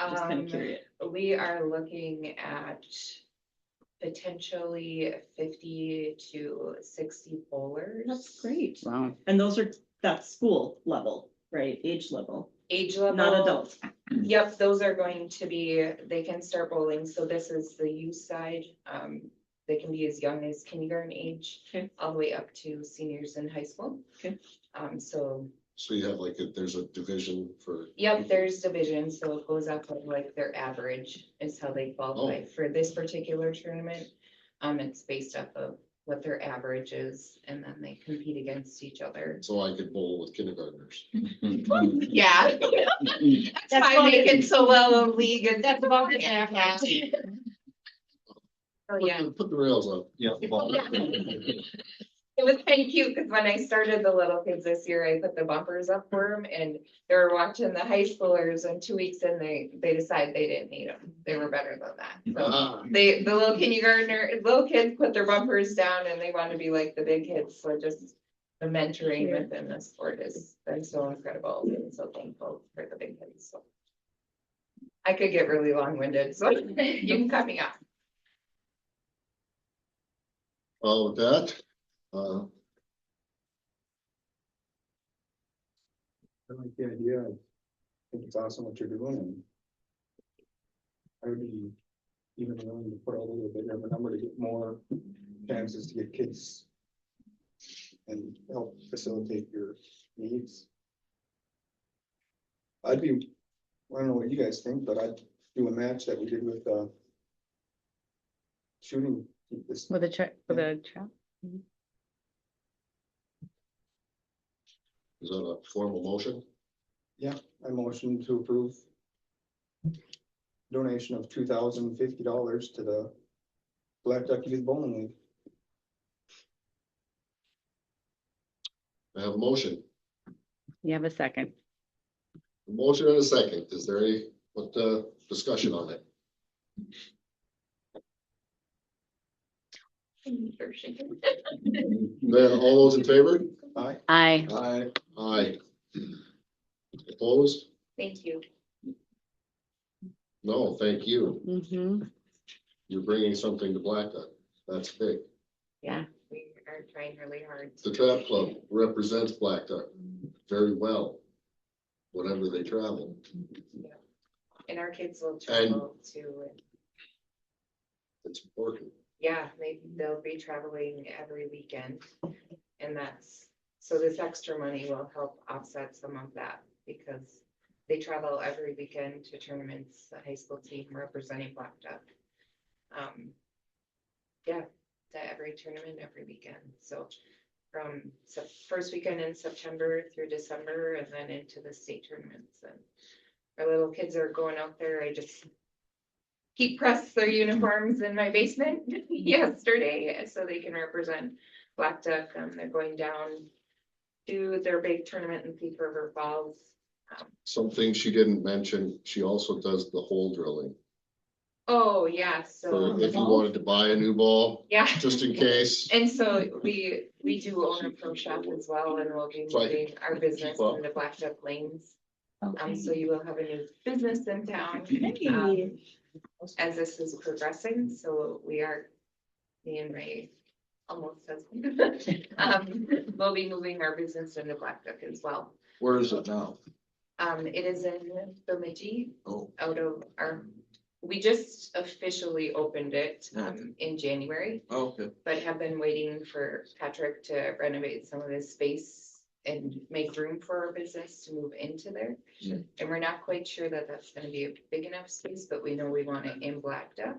Just kind of curious.
We are looking at potentially 50 to 60 bowlers.
That's great.
Wow.
And that's school level, right? Age level,
Age level.
not adults.
Yep, those are going to be, they can start bowling, so this is the youth side. They can be as young as kindergarten age,
Okay.
all the way up to seniors in high school.
Okay.
So,
So you have like, there's a division for,
yep, there's divisions, so it goes up of like their average is how they qualify for this particular tournament. It's based off of what their average is, and then they compete against each other.
so I could bowl with kindergartners.
Yeah. That's why I make it so well in league, and that's about the average. Oh, yeah.
Put the rails up.
Yeah.
It was kind of cute, because when I started the little kids this year, I put the bumpers up for them, and they were watching the high schoolers, and 2 weeks in, they decided they didn't need them. They were better than that. So
Ah,
the little kids put their bumpers down, and they want to be like the big kids. So just the mentoring within the sport has been so incredible, and so thankful for the big kids. So I could get really long-winded, so you can cut me off.
With that,
I like the idea. I think it's awesome what you're doing, and I would be even willing to put a little bit of a number to get more chances to get kids and help facilitate your needs. I don't know what you guys think, but I'd do a match that we did with shooting. This
With a trap.
is that a formal motion?
I motion to approve donation of $2,050 to the Blackduck Youth Bowling League.
I have a motion.
You have a second.
A motion and a second. Is there any, discussion on it? Then all those in favor?
Aye.
Aye.
Aye. Aye. Opposed?
Thank you.
No, thank you.
Mm-hmm.
You're bringing something to Blackduck. That's big.
Yeah, we are trying really hard.
The Trap Club represents Blackduck very well whenever they travel.
And our kids will travel too. And
It's important.
yeah, they'll be traveling every weekend. And that's So this extra money will help offset some of that because they travel every weekend to tournaments, the high school team representing Blackduck. Yeah, to every tournament, every weekend. So from first weekend in September through December and then into the state tournaments. And our little kids are going out there. I just keep pressed their uniforms in my basement yesterday so they can represent Blackduck. They're going down to their big tournament in Thief River Falls.
Something she didn't mention, she also does the hole drilling.
Oh, yeah, so.
For if you wanted to buy a new ball,
Yeah.
just in case.
And so we do own a pro shop as well, and we'll be moving our business into Blackduck Lanes. So you will have a new business in town. As this is progressing, so we are, me and Ray, almost husband. We'll be moving our business into Blackduck as well.
Where is it now?
It is in Bemidji,
Oh,
out of we just officially opened it, in January.
oh, okay.
But have been waiting for Patrick to renovate some of his space and make room for our business to move into there.
Yeah.
And we're not quite sure that that's gonna be a big enough space, but we know we want it in Blackduck.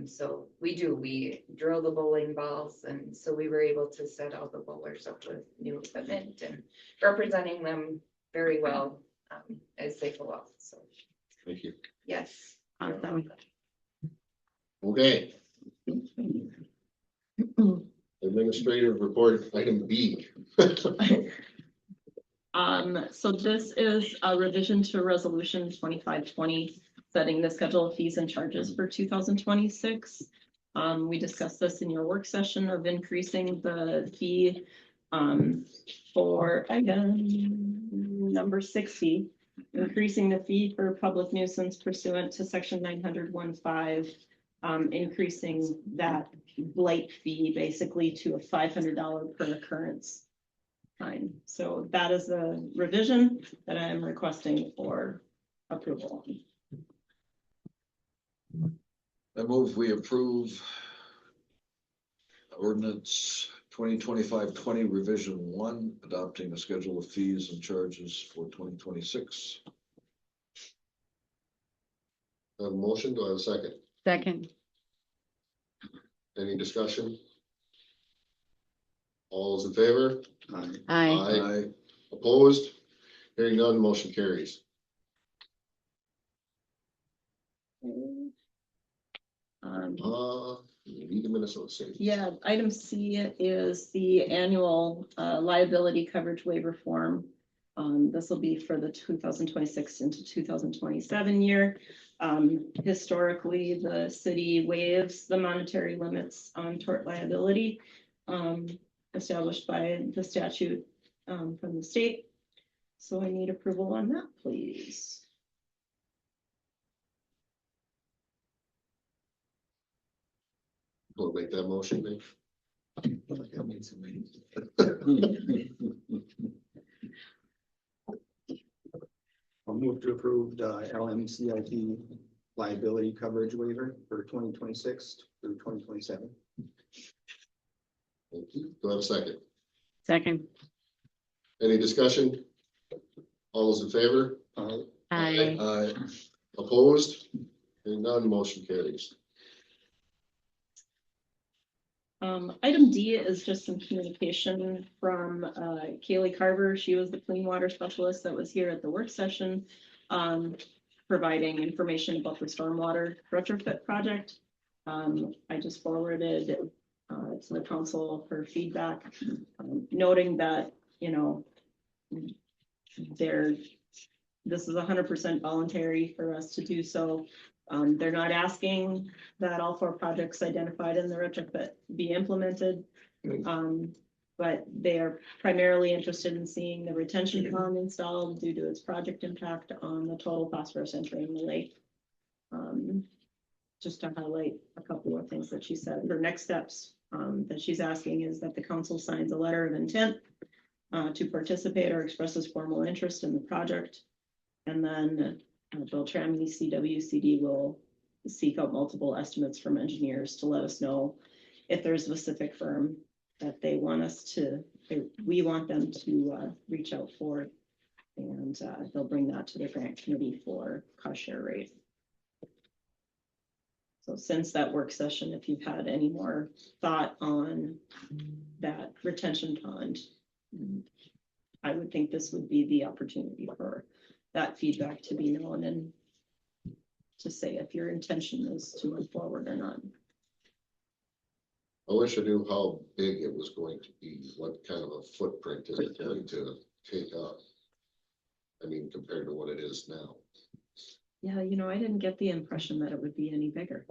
So we drill the bowling balls, and so we were able to set all the bowlers up with new equipment and representing them very well, as they go out, so,
Thank you.
yes.
Awesome.
Okay. Administrative report, item B.
So this is a revision to resolution 2520, setting the schedule of fees and charges for 2026. We discussed this in your work session of increasing the fee for item number 60, increasing the fee for public nuisance pursuant to section 900.15, increasing that blight fee basically to a $500 per occurrence fine. So that is the revision that I am requesting for approval.
I move we approve ordinance 2025-20 revision 1, adopting a schedule of fees and charges for 2026.
I have a motion, do I have a second?
Second.
Any discussion? All those in favor?
Aye.
Aye.
Opposed? Hearing none, motion carries. Need the Minnesota State.
Yeah, item C is the annual liability coverage waiver form. This will be for the 2026 into 2027 year. Historically, the city waives the monetary limits on tort liability established by the statute from the state. So I need approval on that, please.
We'll make that motion, Dave.
I'll move to approve the LMCIP liability coverage waiver for 2026 through 2027.
Thank you. Do I have a second?
Second.
Any discussion? All those in favor?
Aye.
Opposed? Hearing none, motion carries.
Item D is just some communication from Kaylee Carver. She was the clean water specialist that was here at the work session, providing information about the stormwater retrofit project. I just forwarded to the council for feedback, noting that, you know, this is 100% voluntary for us to do so. They're not asking that all 4 projects identified in the retrofit be implemented. But they are primarily interested in seeing the retention pond installed due to its project impact on the total phosphorus entering the lake. Just to highlight a couple of things that she said. Her next steps that she's asking is that the council signs a letter of intent to participate or expresses formal interest in the project. And then Beltrami CWCD will seek out multiple estimates from engineers to let us know if there's a specific firm that they want us to, we want them to reach out for. And they'll bring that to the grant committee for cost share rate. So since that work session, if you've had any more thought on that retention pond, I would think this would be the opportunity for that feedback to be known and to say if your intention is to move forward or not.
I wish I knew how big it was going to be, what kind of a footprint is it going to take up? I mean, compared to what it is now.
Yeah, you know, I didn't get the impression that it would be any bigger.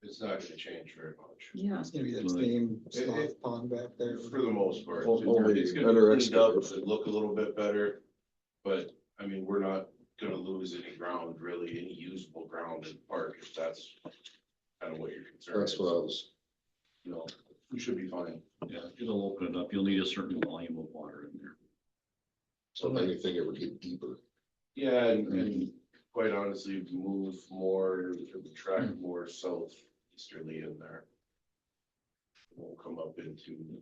It's not gonna change very much.
Yeah.
It's gonna be that same soft pond back there.
For the most part.
Only
It's gonna
better
be cleaned up
excavation.
and look a little bit better, but I mean, we're not gonna lose any ground, really, any usable ground in the park, if that's kind of what you're concerned.
That's what I was,
No, we should be fine.
Yeah, it'll open it up. You'll need a certain volume of water in there.
so if anything, it would get deeper.
Yeah, and quite honestly, move more, track more southeasterly in there. Won't come up into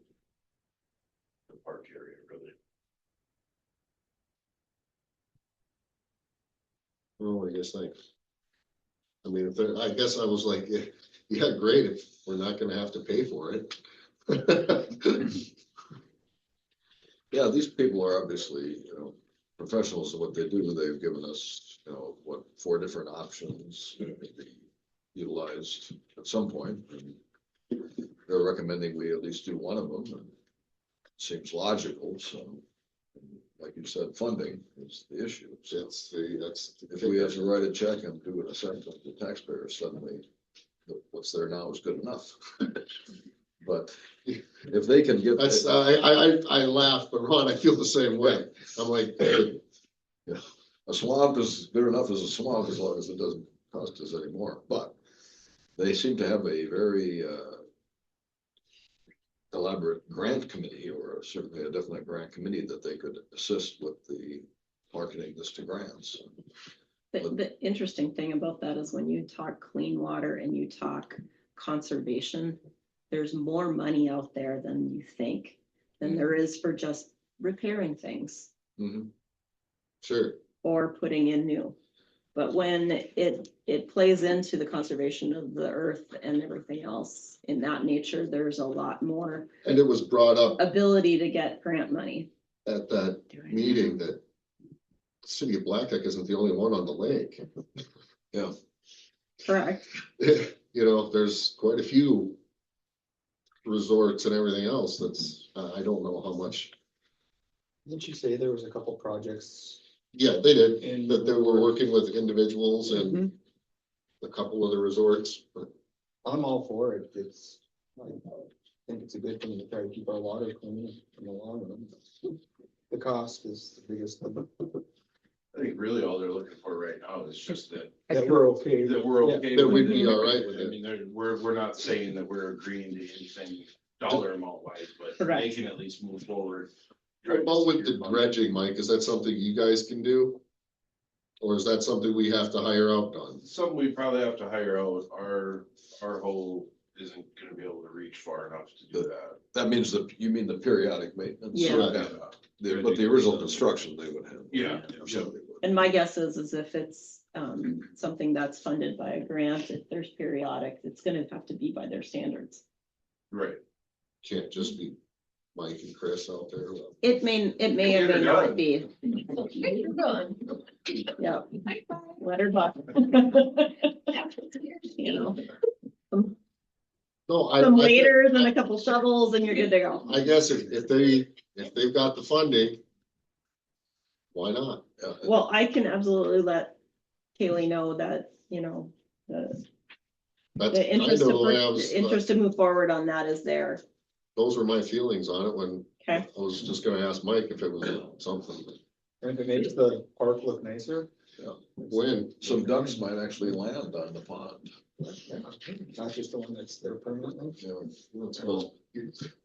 the park area, really.
Oh, I guess thanks. I mean, if there, I guess I was like, yeah, great, if we're not gonna have to pay for it.
Yeah, these people are obviously, professionals in what they do. They've given us, 4 different options that may be utilized at some point. And they're recommending we at least do one of them, and it seems logical, so. Like you said, funding is the issue. So
That's.
if we have to write a check and do an assessment to the taxpayers, suddenly what's there now is good enough. But if they can get.
That's, I laugh, but Ron, I feel the same way. I'm like, hey,
Yeah, a swamp is good enough as a swamp as long as it doesn't cost us anymore, but they seem to have a very elaborate grant committee, or certainly a definite grant committee that they could assist with the marketing this to grants.
The interesting thing about that is when you talk clean water and you talk conservation, there's more money out there than you think, than there is for just repairing things.
Mhm.
sure,
Or putting in new. But when it plays into the conservation of the earth and everything else in that nature, there's a lot more
and it was brought up
ability to get grant money.
at that meeting that the city of Blackduck isn't the only one on the lake.
Yeah,
Correct.
There's quite a few resorts and everything else that's, I don't know how much.
Didn't you say there was a couple projects?
Yeah, they did,
And-
that they were working with individuals and a couple of the resorts, but
I'm all for it. I think it's a good thing to try to keep our water clean in the long run. The cost is the biggest thing.
I think really all they're looking for right now is just that
That we're okay.
we're
Yeah.
okay.
That
with
we'd be
it.
all right with
I
it.
mean, we're not saying that we're agreeing to anything dollar amount wise, but they
Correct.
can at least move forward.
what about with the dredging, Mike, is that something you guys can do? Or is that something we have to hire out on?
Something we probably have to hire out. Our hole isn't gonna be able to reach far enough to do that.
that means you mean the periodic maintenance?
Yeah.
But the original construction they would have.
Yeah.
Somebody would.
And my guess is if it's something that's funded by a grant, if there's periodic, it's gonna have to be by their standards.
Right.
Can't just be Mike and Chris out there.
It may or may not be. Yeah. Let her buck. You know,
No,
some
I,
waders and a couple shovels and you're good to go.
I guess if they've got the funding, why not?
Yeah.
Well, I can absolutely let Kaylee know that,
That's
the
kind
interest
of the way I was,
interest to move forward on that is there.
those were my feelings on it when
Okay.
I was just gonna ask Mike if it was something.
And if it makes the park look nicer.
When?
Some ducks might actually land on the pond.
Not just the one that's there permanently.
Well,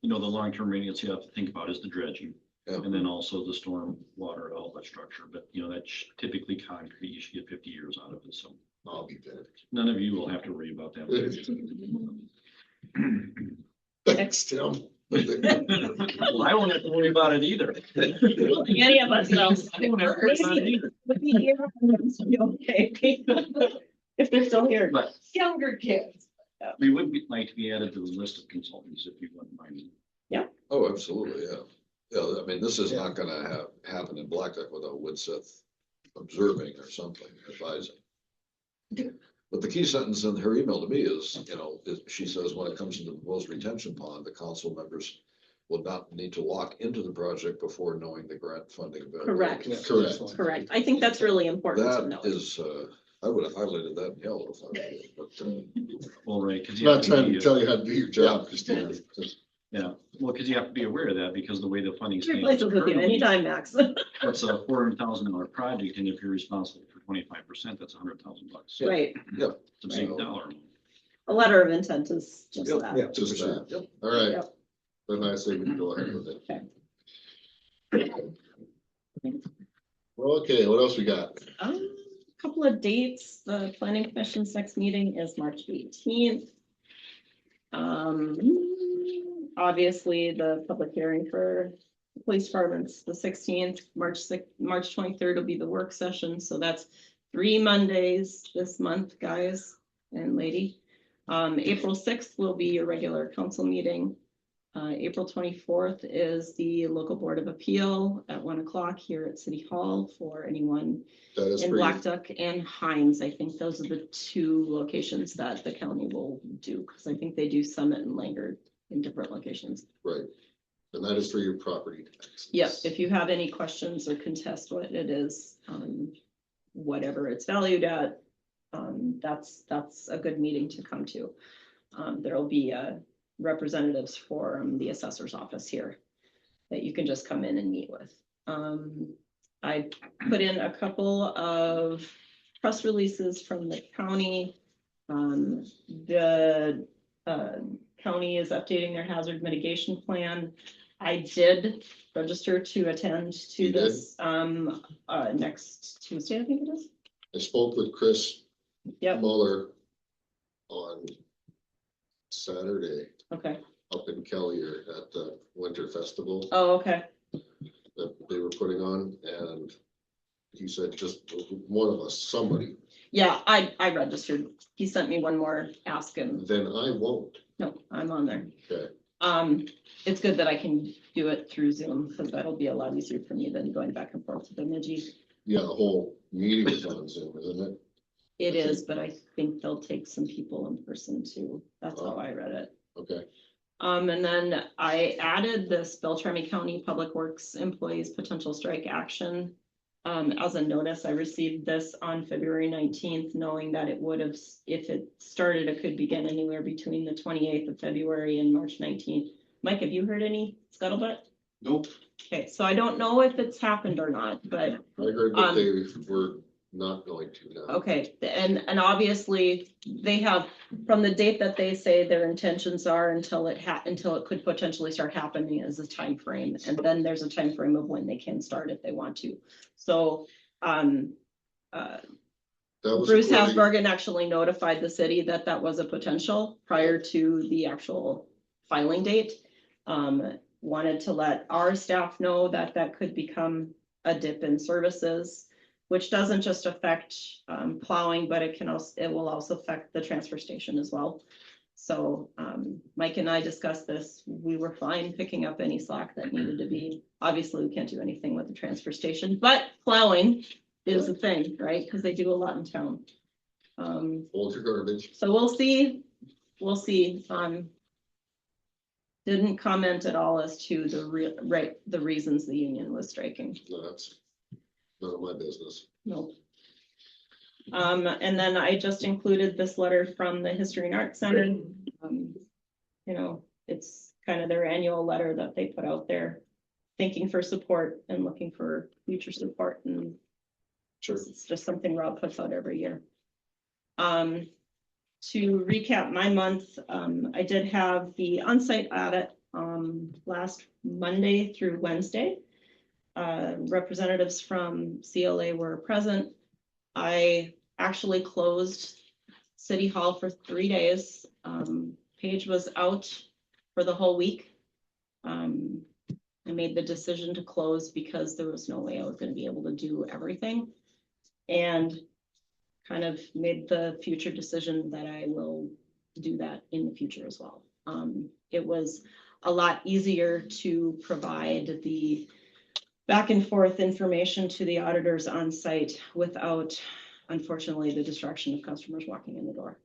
the long-term maintenance you have to think about is the dredging.
Yeah.
And then also the storm water outlet structure, but that's typically concrete, you should get 50 years out of it, so
I'll be dead.
none of you will have to worry about that.
Thanks, Tim.
Well, I won't have to worry about it either.
Any of us else.
I won't have to worry about it either.
Okay. If they're still here.
But
Younger kids.
we would like to be added to the list of consultants if you wouldn't mind.
Oh, absolutely, yeah. Yeah, I mean, this is not gonna happen in Blackduck without Widseth observing or something, advising. But the key sentence in her email to me is, she says, when it comes to the proposed retention pond, the council members will not need to lock into the project before knowing the grant funding.
Correct.
Yeah,
Correct.
that's fine.
Correct. I think that's really important to know.
That is, I would have highlighted that in yellow if I were you, but,
Well, right, because
Not trying to tell you how to do your job, Christina.
yeah, well, because you have to be aware of that because the way the funding.
Replace it with you anytime, Max.
That's a $400,000 project, and if you're responsible for 25%, that's $100,000.
Right.
Yep.
It's a big dollar.
A letter of intent is just
Yep.
that.
Yeah.
Just
For sure.
that. All right.
Yep.
Then I say we can go ahead with it. Okay, what else we got?
Couple of dates. The planning commission's next meeting is March 18th. Obviously, the public hearing for the police department's the 16th, March 23rd will be the work session, so that's 3 Mondays this month, guys and lady. April 6th will be your regular council meeting. April 24th is the local board of appeal at 1 o'clock here at City Hall for anyone
That is
in
for you.
Blackduck and Hines. I think those are the 2 locations that the county will do, because I think they do Summit and Langard in different locations.
Right. And that is for your property taxes.
Yes, if you have any questions or contest what it is, whatever it's valued at, that's a good meeting to come to. There'll be representatives from the assessor's office here that you can just come in and meet with. I put in a couple of press releases from the county. The county is updating their hazard mitigation plan. I did register to attend to
You did?
this next Tuesday, I think it is.
I spoke with Chris
Yep,
Muller on Saturday
okay.
up in Kellier at the Winter Festival
Oh, okay.
that they were putting on, and he said just one of us, somebody,
Yeah, I registered. He sent me one more ask and
then I won't.
no, I'm on there.
Okay.
It's good that I can do it through Zoom because that'll be a lot easier for me than going back and forth to the Bemidji.
Yeah, the whole meeting is on Zoom, isn't it?
It is, but I think they'll take some people in person too. That's how I read it.
Okay.
And then I added this Beltrami County Public Works Employees Potential Strike Action. As a notice, I received this on February 19th, knowing that it would have, if it started, it could begin anywhere between the 28th of February and March 19th. Mike, have you heard any scuttlebutt?
Nope.
Okay, so I don't know if it's happened or not, but
I heard that they were not going to now.
okay, and obviously they have, from the date that they say their intentions are until it could potentially start happening is a time frame, and then there's a time frame of when they can start if they want to. So,
That was
Bruce
according-
Hasbergen actually notified the city that that was a potential prior to the actual filing date. Wanted to let our staff know that that could become a dip in services, which doesn't just affect plowing, but it will also affect the transfer station as well. So Mike and I discussed this. We were fine picking up any slack that needed to be. Obviously, we can't do anything with the transfer station, but plowing is a thing, right? Because they do a lot in town.
Hold your garbage.
So we'll see. We'll see. Didn't comment at all as to the reasons the union was striking.
No, that's none of my business.
Nope. And then I just included this letter from the History and Arts Center. You know, it's kind of their annual letter that they put out there, thanking for support and looking for future support. And
Sure.
it's just something Rob puts out every year. To recap my month, I did have the on-site audit last Monday through Wednesday. Representatives from CLA were present. I actually closed City Hall for 3 days. Paige was out for the whole week. I made the decision to close because there was no way I was gonna be able to do everything. And kind of made the future decision that I will do that in the future as well. It was a lot easier to provide the back and forth information to the auditors on site without, unfortunately, the distraction of customers walking in the door.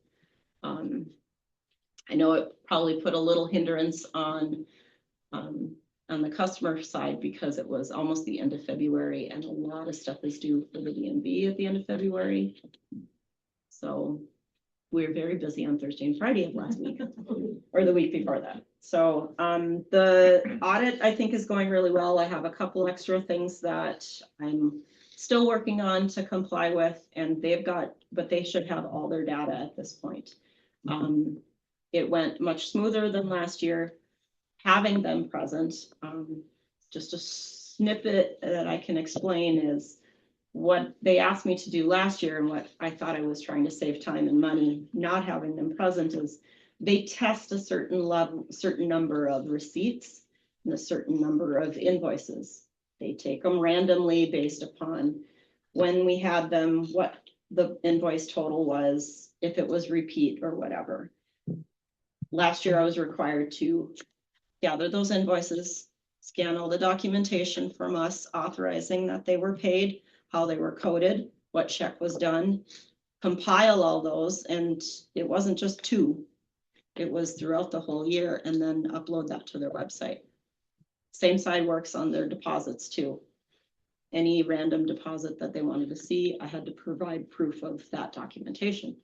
I know it probably put a little hindrance on the customer side because it was almost the end of February and a lot of stuff is due for the DMV at the end of February. So we were very busy on Thursday and Friday of last week or the week before that. So the audit, I think, is going really well. I have a couple extra things that I'm still working on to comply with, and but they should have all their data at this point. It went much smoother than last year, having them present. Just a snippet that I can explain is what they asked me to do last year and what I thought I was trying to save time and money, not having them present, is they test a certain number of receipts and a certain number of invoices. They take them randomly based upon when we had them, what the invoice total was, if it was repeat or whatever. Last year, I was required to gather those invoices, scan all the documentation from us authorizing that they were paid, how they were coded, what check was done, compile all those, and it wasn't just 2. It was throughout the whole year, and then upload that to their website. Same side works on their deposits too. Any random deposit that they wanted to see, I had to provide proof of that documentation.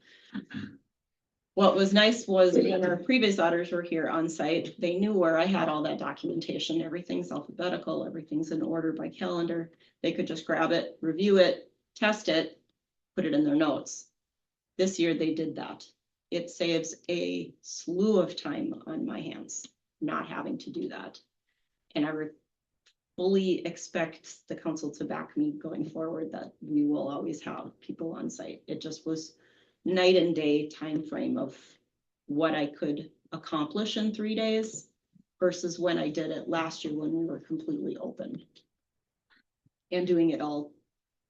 What was nice was when our previous auditors were here on site, they knew where I had all that documentation. Everything's alphabetical, everything's in order by calendar. They could just grab it, review it, test it, put it in their notes. This year they did that. It saves a slew of time on my hands, not having to do that. And I fully expect the council to back me going forward that we will always have people on site. It just was night and day time frame of what I could accomplish in 3 days versus when I did it last year when we were completely open and doing it all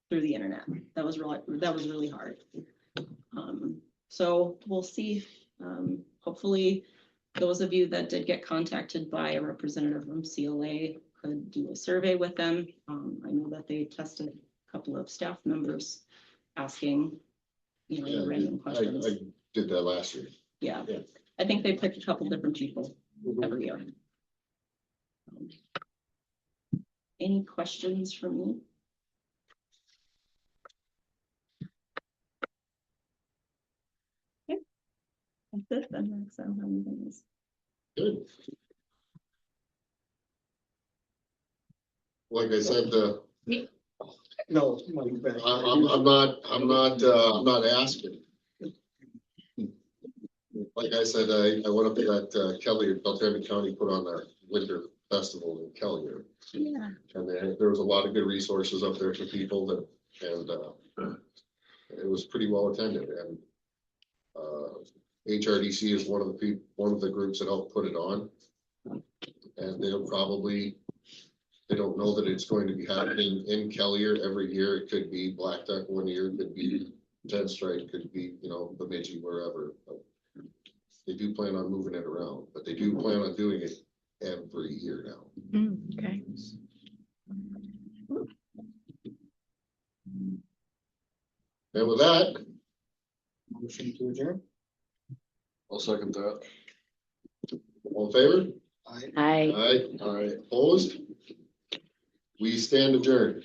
through the internet. That was really hard. So we'll see. Hopefully those of you that did get contacted by a representative from CLA could do a survey with them. I know that they tested a couple of staff members asking random questions.
I did that last year.
Yeah.
Yeah.
I think they picked a couple different people every year. Any questions from me? Okay. That's it then, Max. I don't have anything else.
Good. Like I said,
No,
I'm not asking. Like I said, I went up to that Kelly, Beltrami County put on their winter festival in Kelly.
Yeah.
And there was a lot of good resources up there for people that, and it was pretty well attended. And HRDC is one of the groups that helped put it on. And they don't know that it's going to be happening in Kellier every year. It could be Blackduck one year, it could be 10 Strike, could be, Bemidji, wherever. But they do plan on moving it around, but they do plan on doing it every year now.
Okay.
And with that,
motion to adjourn.
I'll second that.
all in favor?
Hi.
All right, opposed? We stand adjourned.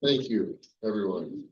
Thank you, everyone.